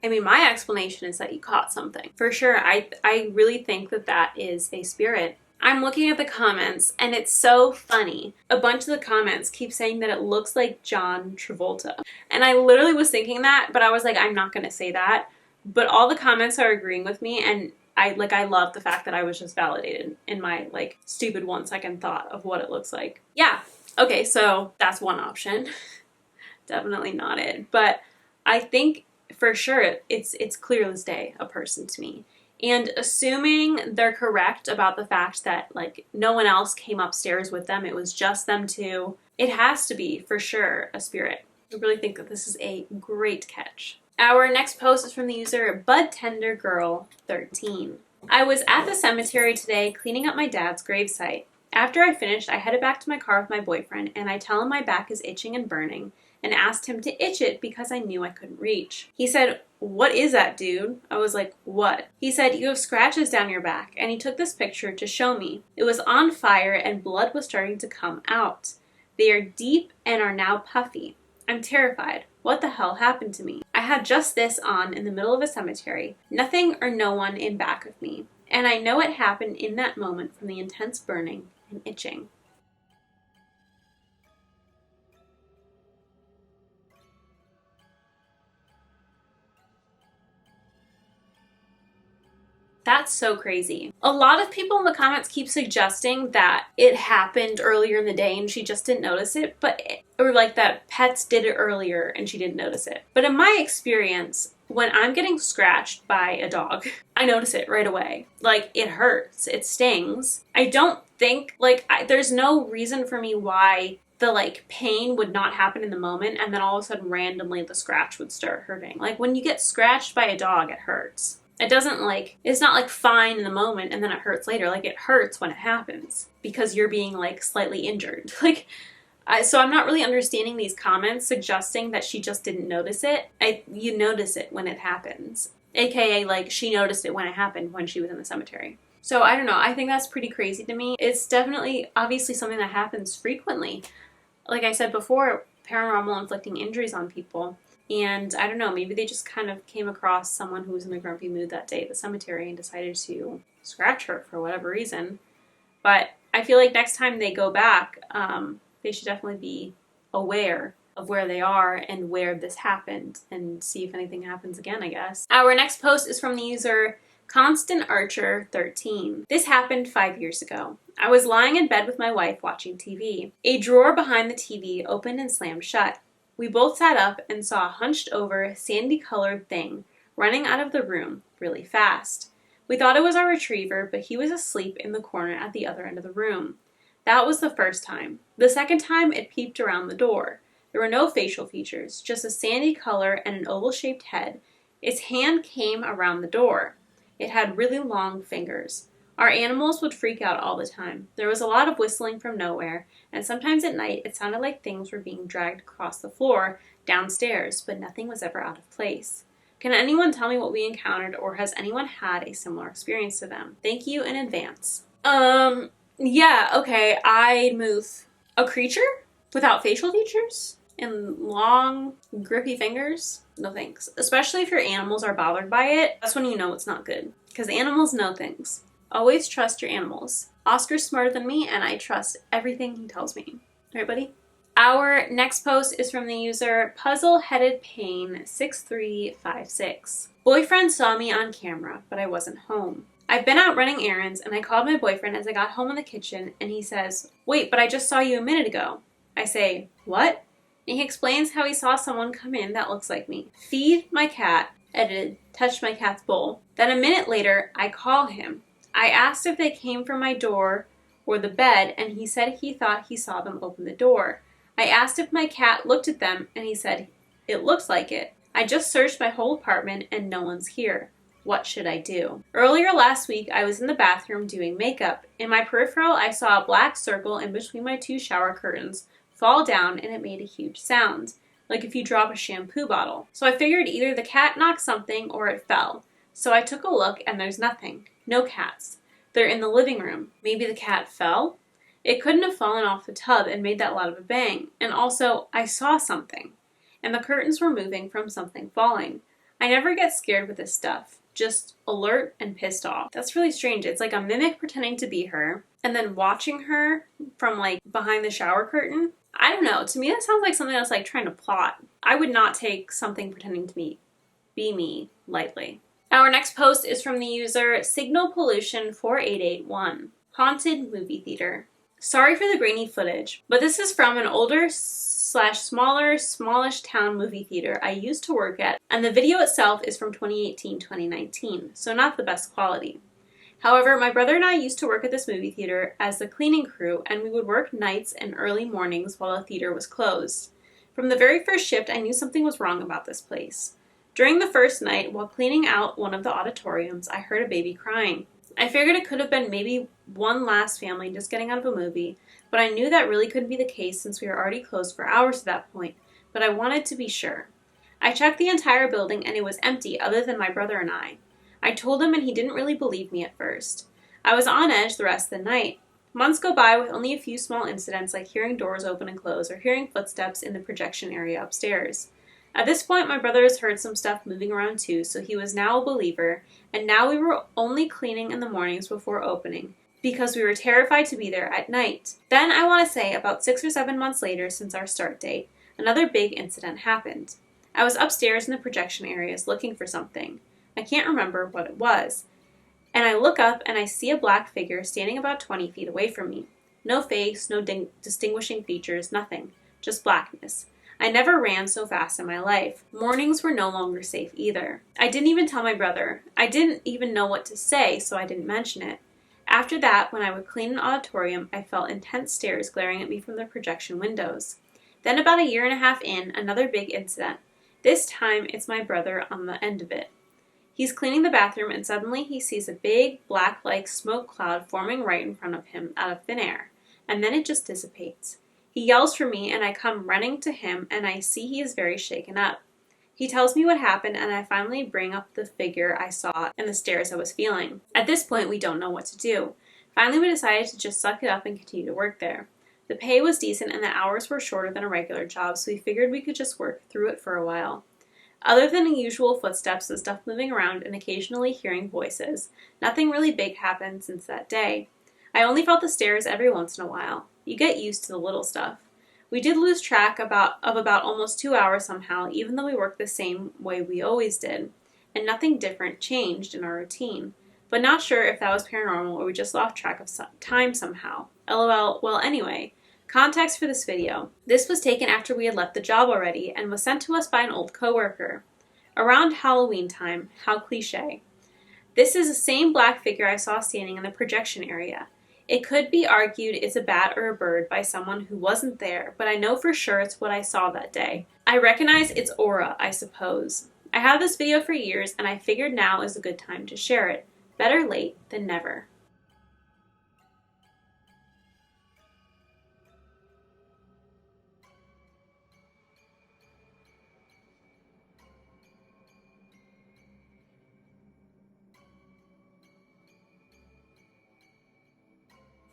I mean, my explanation is that you caught something. For sure, I really think that that is a spirit. I'm looking at the comments, and it's so funny. A bunch of the comments keep saying that it looks like John Travolta. And I literally was thinking that, but I was like, I'm not going to say that. But all the comments are agreeing with me, and I love the fact that I was just validated in my, like, stupid 1-second thought of what it looks like. Yeah, okay, so that's one option. Definitely not it. But I think for sure it's clear as day a person to me. And assuming they're correct about the fact that like no one else came upstairs with them, it was just them two, it has to be for sure a spirit. I really think that this is a great catch. Our next post is from the user BudTenderGirl13. I was at the cemetery today cleaning up my dad's gravesite. After I finished, I headed back to my car with my boyfriend and I tell him my back is itching and burning and asked him to itch it because I knew I couldn't reach. He said, "What is that, dude?" I was like, "What?" He said, "You have scratches down your back," and he took this picture to show me. It was on fire and blood was starting to come out. They are deep and are now puffy. I'm terrified. What the hell happened to me? I had just this on in the middle of a cemetery, nothing or no one in back of me, and I know it happened in that moment from the intense burning and itching. That's so crazy. A lot of people in the comments keep suggesting that it happened earlier in the day and she just didn't notice it, or like that pets did it earlier and she didn't notice it. But in my experience, when I'm getting scratched by a dog, I notice it right away. Like, it hurts, it stings. I don't think, there's no reason for me why the pain would not happen in the moment and then all of a sudden randomly the scratch would start hurting. Like, when you get scratched by a dog, it hurts. It doesn't it's not fine in the moment and then it hurts later. Like, it hurts when it happens because you're being slightly injured. So I'm not really understanding these comments suggesting that she just didn't notice it. You notice it when it happens. AKA she noticed it when it happened when she was in the cemetery. So I don't know. I think that's pretty crazy to me. It's definitely obviously something that happens frequently. Like I said before, paranormal inflicting injuries on people. And I don't know, maybe they just kind of came across someone who was in a grumpy mood that day at the cemetery and decided to scratch her for whatever reason. But I feel like next time they go back, they should definitely be aware of where they are and where this happened and see if anything happens again, I guess. Our next post is from the user ConstantArcher13. This happened 5 years ago. I was lying in bed with my wife watching TV. A drawer behind the TV opened and slammed shut. We both sat up and saw a hunched over, sandy-colored thing running out of the room really fast. We thought it was our retriever, but he was asleep in the corner at the other end of the room. That was the first time. The second time, it peeped around the door. There were no facial features, just a sandy color and an oval-shaped head. Its hand came around the door. It had really long fingers. Our animals would freak out all the time. There was a lot of whistling from nowhere, and sometimes at night it sounded like things were being dragged across the floor downstairs, but nothing was ever out of place. Can anyone tell me what we encountered, or has anyone had a similar experience to them? Thank you in advance. Yeah, okay, I'd move a creature without facial features and long, grippy fingers. No thanks. Especially if your animals are bothered by it, that's when you know it's not good. Because animals know things. Always trust your animals. Oscar's smarter than me, and I trust everything he tells me. Right, buddy? Our next post is from the user Puzzle-Headed Pain 6356. Boyfriend saw me on camera, but I wasn't home. I've been out running errands, and I called my boyfriend as I got home in the kitchen, and he says, "Wait, but I just saw you a minute ago." I say, "What?" And he explains how he saw someone come in that looks like me. Feed my cat, edited, touch my cat's bowl. Then a minute later, I call him. I asked if they came from my door or the bed, and he said he thought he saw them open the door. I asked if my cat looked at them, and he said, "It looks like it. I just searched my whole apartment, and no one's here. What should I do?" Earlier last week, I was in the bathroom doing makeup. In my peripheral, I saw a black circle in between my two shower curtains fall down, and it made a huge sound, like if you drop a shampoo bottle. So I figured either the cat knocked something or it fell. So I took a look, and there's nothing. No cats. They're in the living room. Maybe the cat fell? It couldn't have fallen off the tub and made that loud of a bang. And also, I saw something. And the curtains were moving from something falling. I never get scared with this stuff. Just alert and pissed off. That's really strange. It's like a mimic pretending to be her, and then watching her from like behind the shower curtain. I don't know. To me, that sounds like something that's like trying to plot. I would not take something pretending to be me lightly. Our next post is from the user Signal Pollution 4881. Haunted movie theater. Sorry for the grainy footage, but this is from an older smallish town movie theater I used to work at, and the video itself is from 2018-2019, so not the best quality. However, my brother and I used to work at this movie theater as the cleaning crew, and we would work nights and early mornings while the theater was closed. From the very first shift, I knew something was wrong about this place. During the first night, while cleaning out one of the auditoriums, I heard a baby crying. I figured it could have been maybe one last family just getting out of a movie, but I knew that really couldn't be the case since we were already closed for hours at that point, but I wanted to be sure. I checked the entire building and it was empty other than my brother and I. I told him and he didn't really believe me at first. I was on edge the rest of the night. Months go by with only a few small incidents like hearing doors open and close or hearing footsteps in the projection area upstairs. At this point, my brother has heard some stuff moving around too, so he was now a believer, and now we were only cleaning in the mornings before opening, because we were terrified to be there at night. Then I want to say about 6 or 7 months later since our start date, another big incident happened. I was upstairs in the projection areas looking for something. I can't remember what it was. And I look up and I see a black figure standing about 20 feet away from me. No face, no distinguishing features, nothing. Just blackness. I never ran so fast in my life. Mornings were no longer safe either. I didn't even tell my brother. I didn't even know what to say, so I didn't mention it. After that, when I would clean an auditorium, I felt intense stares glaring at me from the projection windows. Then about 1.5 years in, another big incident. This time, it's my brother on the end of it. He's cleaning the bathroom and suddenly he sees a big, black-like smoke cloud forming right in front of him out of thin air. And then it just dissipates. He yells for me and I come running to him and I see he is very shaken up. He tells me what happened and I finally bring up the figure I saw and the stares I was feeling. At this point, we don't know what to do. Finally, we decided to just suck it up and continue to work there. The pay was decent and the hours were shorter than a regular job, so we figured we could just work through it for a while. Other than the usual footsteps and stuff moving around and occasionally hearing voices, nothing really big happened since that day. I only felt the stares every once in a while. You get used to the little stuff. We did lose track of about almost 2 hours somehow, even though we worked the same way we always did, and nothing different changed in our routine. But not sure if that was paranormal or we just lost track of time somehow. LOL. Well, anyway, context for this video. This was taken after we had left the job already and was sent to us by an old coworker. Around Halloween time. How cliche. This is the same black figure I saw standing in the projection area. It could be argued it's a bat or a bird by someone who wasn't there, but I know for sure it's what I saw that day. I recognize its aura, I suppose. I have this video for years and I figured now is a good time to share it. Better late than never.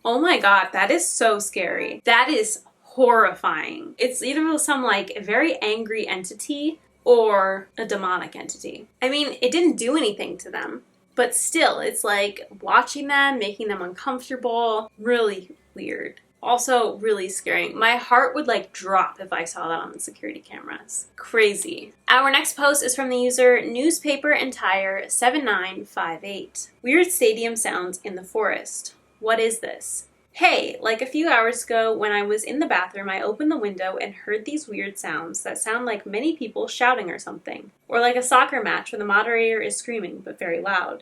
Oh my god, that is so scary. That is horrifying. It's either some like very angry entity or a demonic entity. I mean, it didn't do anything to them, but still, it's like watching them, making them uncomfortable, really weird. Also really scary. My heart would like drop if I saw that on the security cameras. Crazy. Our next post is from the user Newspaper and Tire 7958. Weird stadium sounds in the forest. What is this? Hey, like a few hours ago when I was in the bathroom, I opened the window and heard these weird sounds that sound like many people shouting or something. Or like a soccer match where the moderator is screaming but very loud.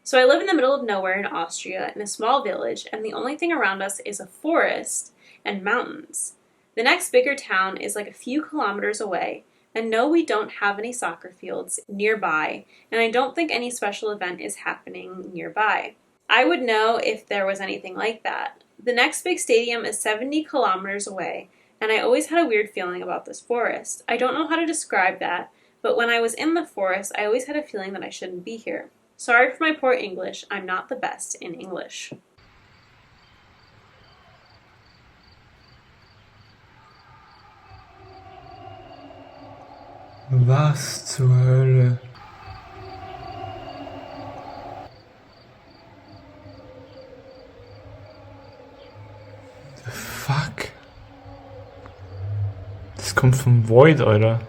So I live in the middle of nowhere in Austria in a small village, and the only thing around us is a forest and mountains. The next bigger town is like a few kilometers away, and no, we don't have any soccer fields nearby, and I don't think any special event is happening nearby. I would know if there was anything like that. The next big stadium is 70 kilometers away, and I always had a weird feeling about this forest. I don't know how to describe that, but when I was in the forest, I always had a feeling that I shouldn't be here. Sorry for my poor English, I'm not the best in English. Was zur Hölle? The fuck? Das kommt vom Void, Alter.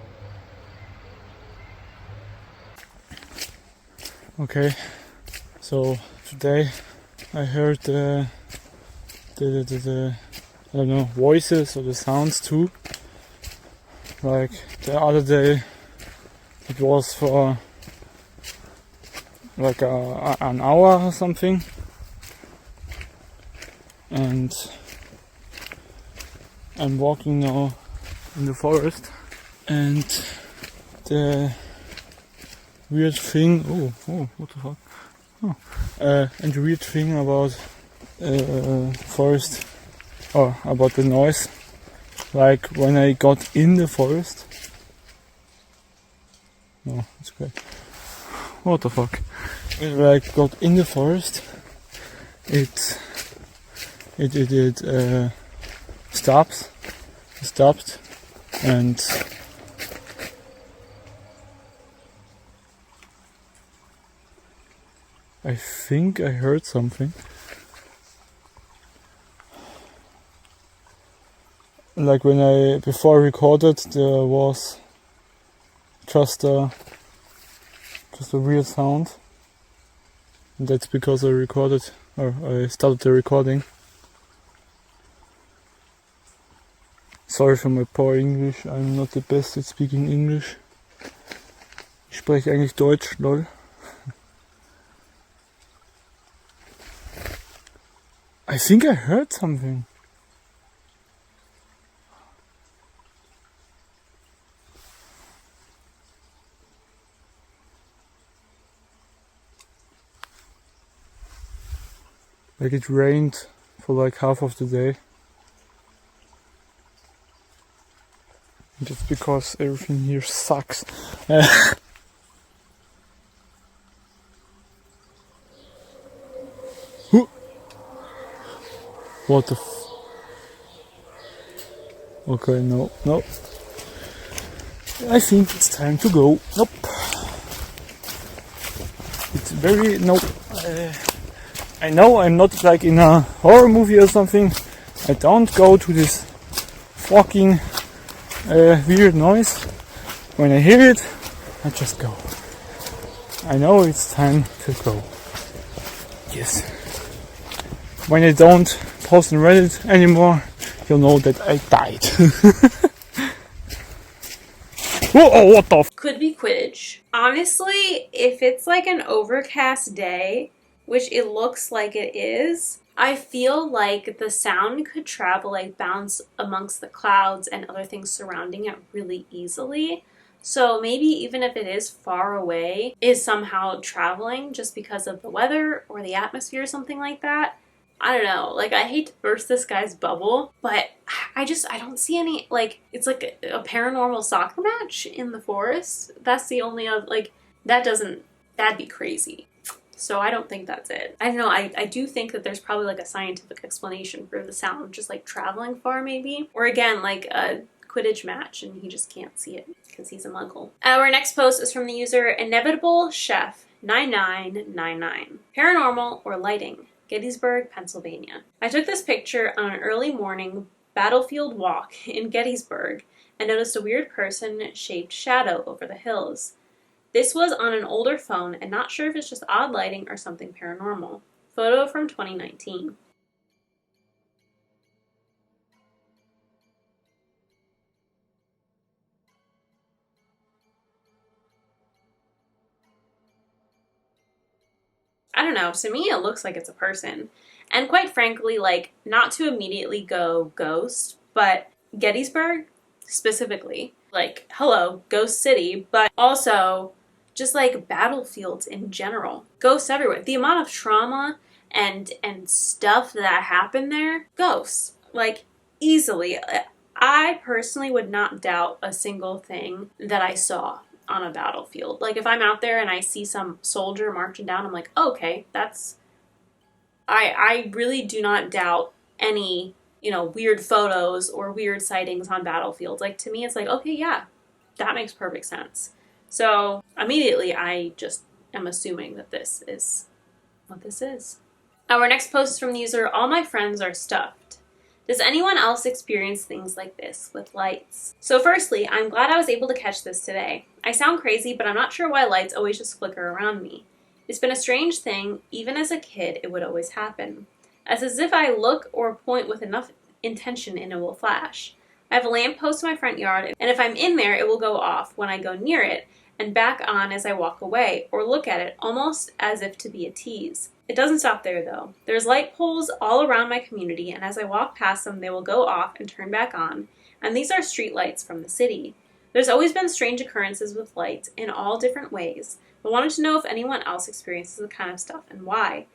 Okay, so today I heard the I don't know, voices or the sounds too. Like the other day, it was for like an hour or something, and I'm walking now in the forest, and the weird thing. Oh, what the fuck? Oh. And the weird thing about forest, or about the noise, like when I got in the forest. No, it's great. What the fuck? When I got in the forest, it stopped, and I think I heard something. Like when I before I recorded, there was just a weird sound. And that's because I recorded, or I started the recording. Sorry for my poor English. I'm not the best at speaking English. Ich spreche eigentlich Deutsch, lol. I think I heard something. Like it rained for like half of the day. Just because everything here sucks. What the Okay, no. I think it's time to go. Nope. It's very... Nope. I know I'm not like in a horror movie or something. I don't go to this fucking weird noise. When I hear it, I just go. I know it's time to go. Yes. When I don't post on Reddit anymore, you'll know that I died. Oh, what the f- Could be Quidditch. Honestly, if it's like an overcast day, which it looks like it is, I feel like the sound could travel, like bounce amongst the clouds and other things surrounding it really easily. So maybe even if it is far away, is somehow traveling just because of the weather or the atmosphere or something like that. I don't know, like I hate to burst this guy's bubble, but I don't see any, like, it's like a paranormal soccer match in the forest. That's the only, like, that'd be crazy. So I don't think that's it. I don't know, I do think that there's probably like a scientific explanation for the sound just like traveling far maybe. Or again, like a Quidditch match and he just can't see it because he's a muggle. Our next post is from the user Inevitable Chef 9999. Paranormal or lighting? Gettysburg, Pennsylvania. I took this picture on an early morning battlefield walk in Gettysburg and noticed a weird person-shaped shadow over the hills. This was on an older phone and not sure if it's just odd lighting or something paranormal. Photo from 2019. I don't know, to me it looks like it's a person. And quite frankly, like, not to immediately go ghost, but Gettysburg specifically, like, hello, ghost city, but also just like battlefields in general. Ghosts everywhere. The amount of trauma and stuff that happened there, ghosts. Like, easily. I personally would not doubt a single thing that I saw on a battlefield. Like, if I'm out there and I see some soldier marching down, I'm like, oh, okay, that's... I really do not doubt any, you know, weird photos or weird sightings on battlefields. Like, to me, it's like, okay, yeah, that makes perfect sense. So immediately I just am assuming that this is what this is. Our next post is from the user All My Friends Are Stuffed. Does anyone else experience things like this with lights? So firstly, I'm glad I was able to catch this today. I sound crazy, but I'm not sure why lights always just flicker around me. It's been a strange thing. Even as a kid, it would always happen. As if I look or point with enough intention and it will flash. I have a lamppost in my front yard, and if I'm in there, it will go off when I go near it, and back on as I walk away, or look at it, almost as if to be a tease. It doesn't stop there, though. There's light poles all around my community, and as I walk past them, they will go off and turn back on, and these are street lights from the city. There's always been strange occurrences with lights in all different ways, but wanted to know if anyone else experiences the kind of stuff and why.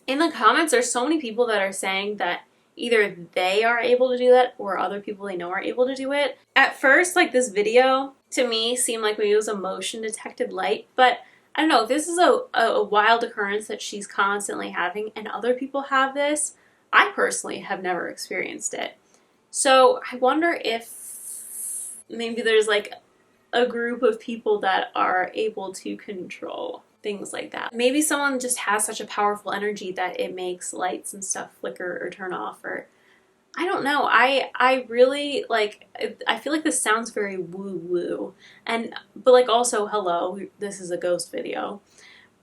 In the comments, there's so many people that are saying that either they are able to do that or other people they know are able to do it. At first, like, this video to me seemed like maybe it was a motion detected light, but I don't know, if this is a wild occurrence that she's constantly having and other people have this, I personally have never experienced it. So I wonder if maybe there's like a group of people that are able to control things like that. Maybe someone just has such a powerful energy that it makes lights and stuff flicker or turn off, or I don't know. I really, like, I feel like this sounds very woo-woo, but like also, hello, this is a ghost video,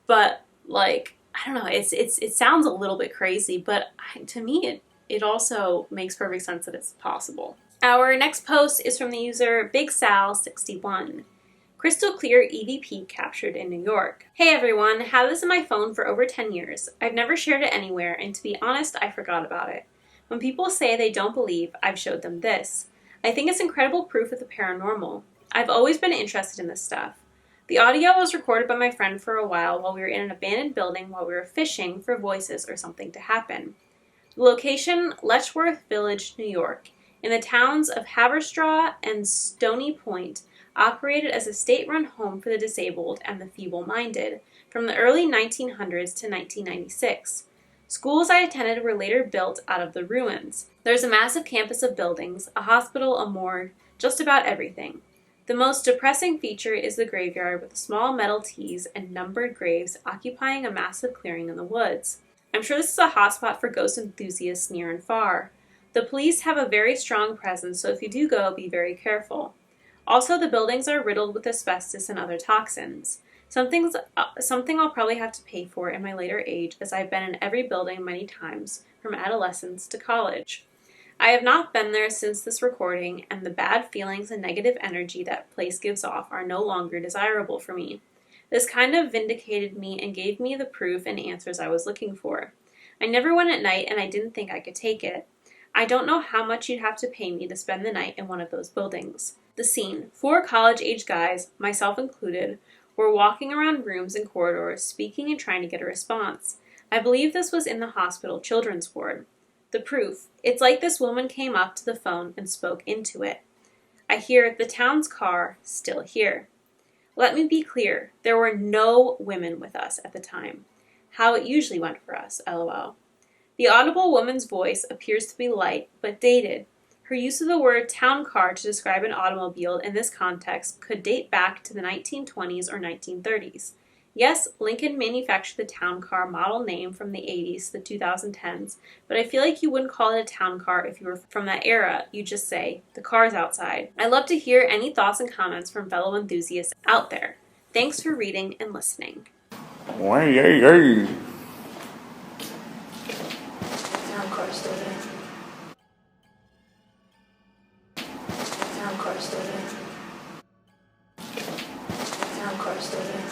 but like, I don't know, it sounds a little bit crazy, but to me it also makes perfect sense that it's possible. Our next post is from the user BigSal61. Crystal clear EVP captured in New York. Hey everyone, had this in my phone for over 10 years. I've never shared it anywhere, and to be honest, I forgot about it. When people say they don't believe, I've showed them this. I think it's incredible proof of the paranormal. I've always been interested in this stuff. The audio was recorded by my friend for a while we were in an abandoned building while we were fishing for voices or something to happen. The location, Letchworth Village, New York, in the towns of Haverstraw and Stony Point, operated as a state-run home for the disabled and the feeble-minded from the early 1900s to 1996. Schools I attended were later built out of the ruins. There's a massive campus of buildings, a hospital, a morgue, just about everything. The most depressing feature is the graveyard with small metal T's and numbered graves occupying a massive clearing in the woods. I'm sure this is a hotspot for ghost enthusiasts near and far. The police have a very strong presence, so if you do go, be very careful. Also, the buildings are riddled with asbestos and other toxins. Something I'll probably have to pay for in my later age, as I've been in every building many times, from adolescence to college. I have not been there since this recording, and the bad feelings and negative energy that place gives off are no longer desirable for me. This kind of vindicated me and gave me the proof and answers I was looking for. I never went at night, and I didn't think I could take it. I don't know how much you'd have to pay me to spend the night in one of those buildings. The scene. 4 college-age guys, myself included, were walking around rooms and corridors, speaking and trying to get a response. I believe this was in the hospital children's ward. The proof. It's like this woman came up to the phone and spoke into it. I hear the town's car, still here. Let me be clear, there were no women with us at the time. How it usually went for us, lol. The audible woman's voice appears to be light, but dated. Her use of the word town car to describe an automobile in this context could date back to the 1920s or 1930s. Yes, Lincoln manufactured the town car model name from the 80s to the 2010s, but I feel like you wouldn't call it a town car if you were from that era. You just say, the car's outside. I'd love to hear any thoughts and comments from fellow enthusiasts out there. Thanks for reading and listening. Town car still there. Town car still there. Town car still there.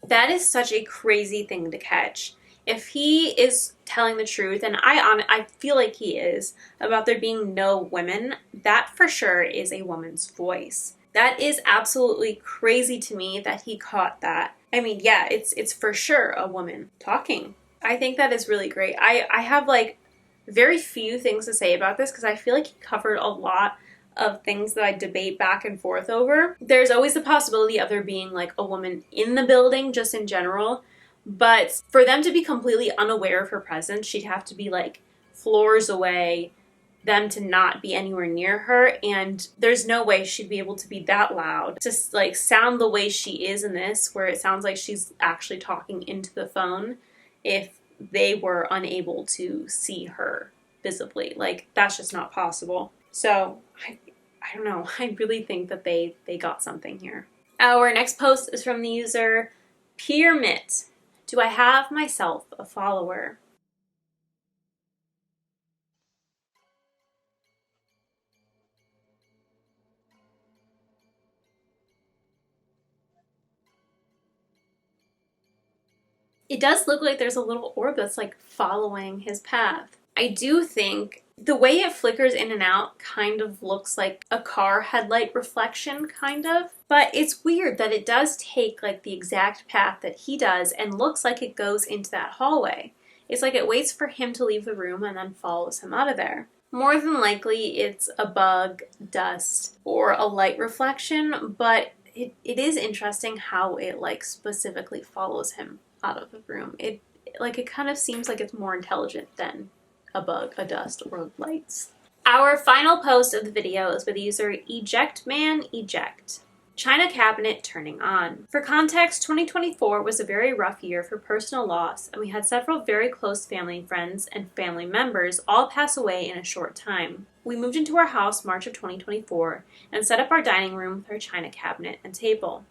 That is such a crazy thing to catch. If he is telling the truth, and I feel like he is, about there being no women, that for sure is a woman's voice. That is absolutely crazy to me that he caught that. I mean, yeah, it's for sure a woman talking. I think that is really great. I have like very few things to say about this because I feel like he covered a lot of things that I debate back and forth over. There's always the possibility of there being like a woman in the building just in general, but for them to be completely unaware of her presence, she'd have to be like floors away, them to not be anywhere near her, and there's no way she'd be able to be that loud to like sound the way she is in this, where it sounds like she's actually talking into the phone, if they were unable to see her visibly. Like, that's just not possible. So I don't know. I really think that they got something here. Our next post is from the user Piermit. Do I have myself a follower? It does look like there's a little orb that's like following his path. I do think the way it flickers in and out kind of looks like a car headlight reflection, kind of. But it's weird that it does take like the exact path that he does and looks like it goes into that hallway. It's like it waits for him to leave the room and then follows him out of there. More than likely it's a bug, dust, or a light reflection, but it is interesting how it like specifically follows him out of the room. It kind of seems like it's more intelligent than a bug, a dust, or lights. Our final post of the video is with the user EjectManEject. China cabinet turning on. For context, 2024 was a very rough year for personal loss, and we had several very close family friends and family members all pass away in a short time. We moved into our house March of 2024 and set up our dining room with our china cabinet and table.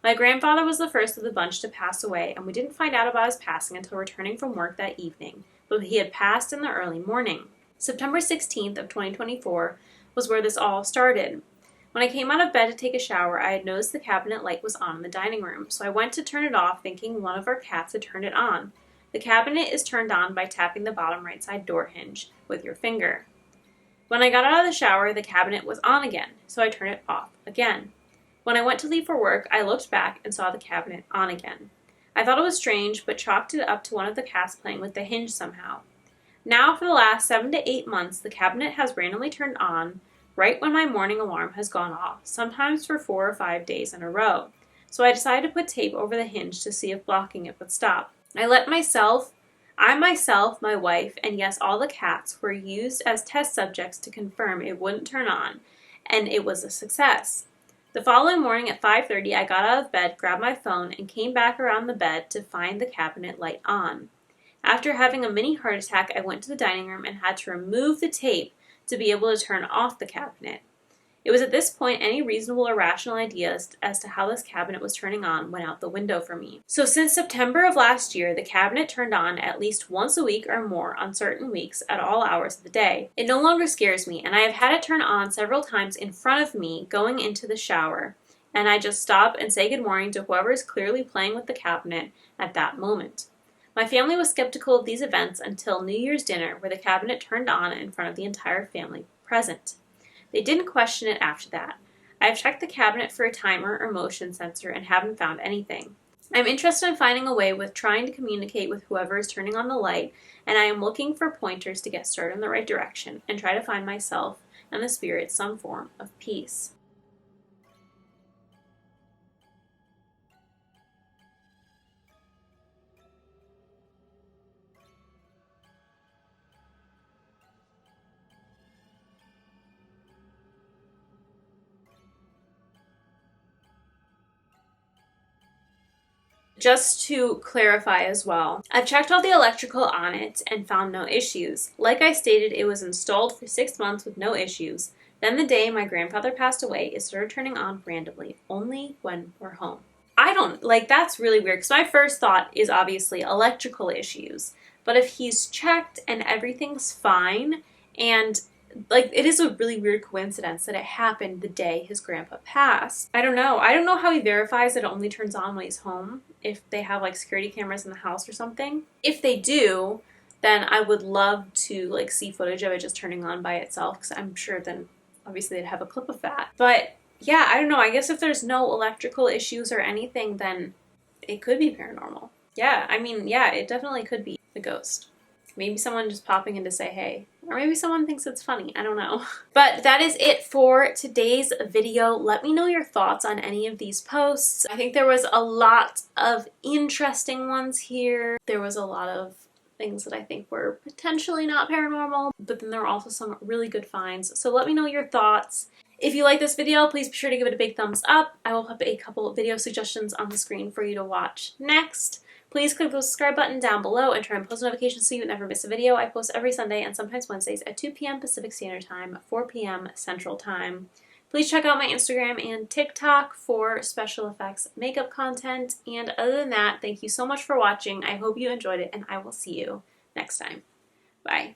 My grandfather was the first of the bunch to pass away, and we didn't find out about his passing until returning from work that evening, but he had passed in the early morning. September 16th of 2024 was where this all started. When I came out of bed to take a shower, I had noticed the cabinet light was on in the dining room, so I went to turn it off thinking one of our cats had turned it on. The cabinet is turned on by tapping the bottom right side door hinge with your finger. When I got out of the shower, the cabinet was on again, so I turned it off again. When I went to leave for work, I looked back and saw the cabinet on again. I thought it was strange, but chalked it up to one of the cats playing with the hinge somehow. Now, for the last 7 to 8 months, the cabinet has randomly turned on right when my morning alarm has gone off, sometimes for 4 or 5 days in a row. So I decided to put tape over the hinge to see if blocking it would stop. I myself, my wife, and yes, all the cats were used as test subjects to confirm it wouldn't turn on, and it was a success. The following morning at 5:30, I got out of bed, grabbed my phone, and came back around the bed to find the cabinet light on. After having a mini heart attack, I went to the dining room and had to remove the tape to be able to turn off the cabinet. It was at this point any reasonable or rational ideas as to how this cabinet was turning on went out the window for me. So since September of last year, the cabinet turned on at least once a week or more on certain weeks at all hours of the day. It no longer scares me, and I have had it turn on several times in front of me going into the shower, and I just stop and say good morning to whoever is clearly playing with the cabinet at that moment. My family was skeptical of these events until New Year's dinner, where the cabinet turned on in front of the entire family present. They didn't question it after that. I've checked the cabinet for a timer or motion sensor and haven't found anything. I'm interested in finding a way with trying to communicate with whoever is turning on the light, and I am looking for pointers to get started in the right direction and try to find myself and the spirit some form of peace. Just to clarify as well, I've checked all the electrical on it and found no issues. Like I stated, it was installed for 6 months with no issues. Then the day my grandfather passed away, it started turning on randomly, only when we're home. That's really weird, because my first thought is obviously electrical issues. But if he's checked and everything's fine, and it is a really weird coincidence that it happened the day his grandpa passed. I don't know how he verifies that it only turns on when he's home, if they have security cameras in the house or something. If they do, then I would love to see footage of it just turning on by itself, because I'm sure then obviously they'd have a clip of that. But yeah, I don't know. I guess if there's no electrical issues or anything, then it could be paranormal. Yeah, it definitely could be a ghost. Maybe someone just popping in to say hey. Or maybe someone thinks it's funny. I don't know. But that is it for today's video. Let me know your thoughts on any of these posts. I think there was a lot of interesting ones here. There was a lot of things that I think were potentially not paranormal, but then there were also some really good finds. So let me know your thoughts. If you like this video, please be sure to give it a big thumbs up. I will put a couple of video suggestions on the screen for you to watch next. Please click the subscribe button down below and turn on post notifications so you never miss a video. I post every Sunday and sometimes Wednesdays at 2 p.m. Pacific Standard Time, 4 p.m. Central Time. Please check out my Instagram and TikTok for special effects makeup content. And other than that, thank you so much for watching. I hope you enjoyed it, and I will see you next time. Bye.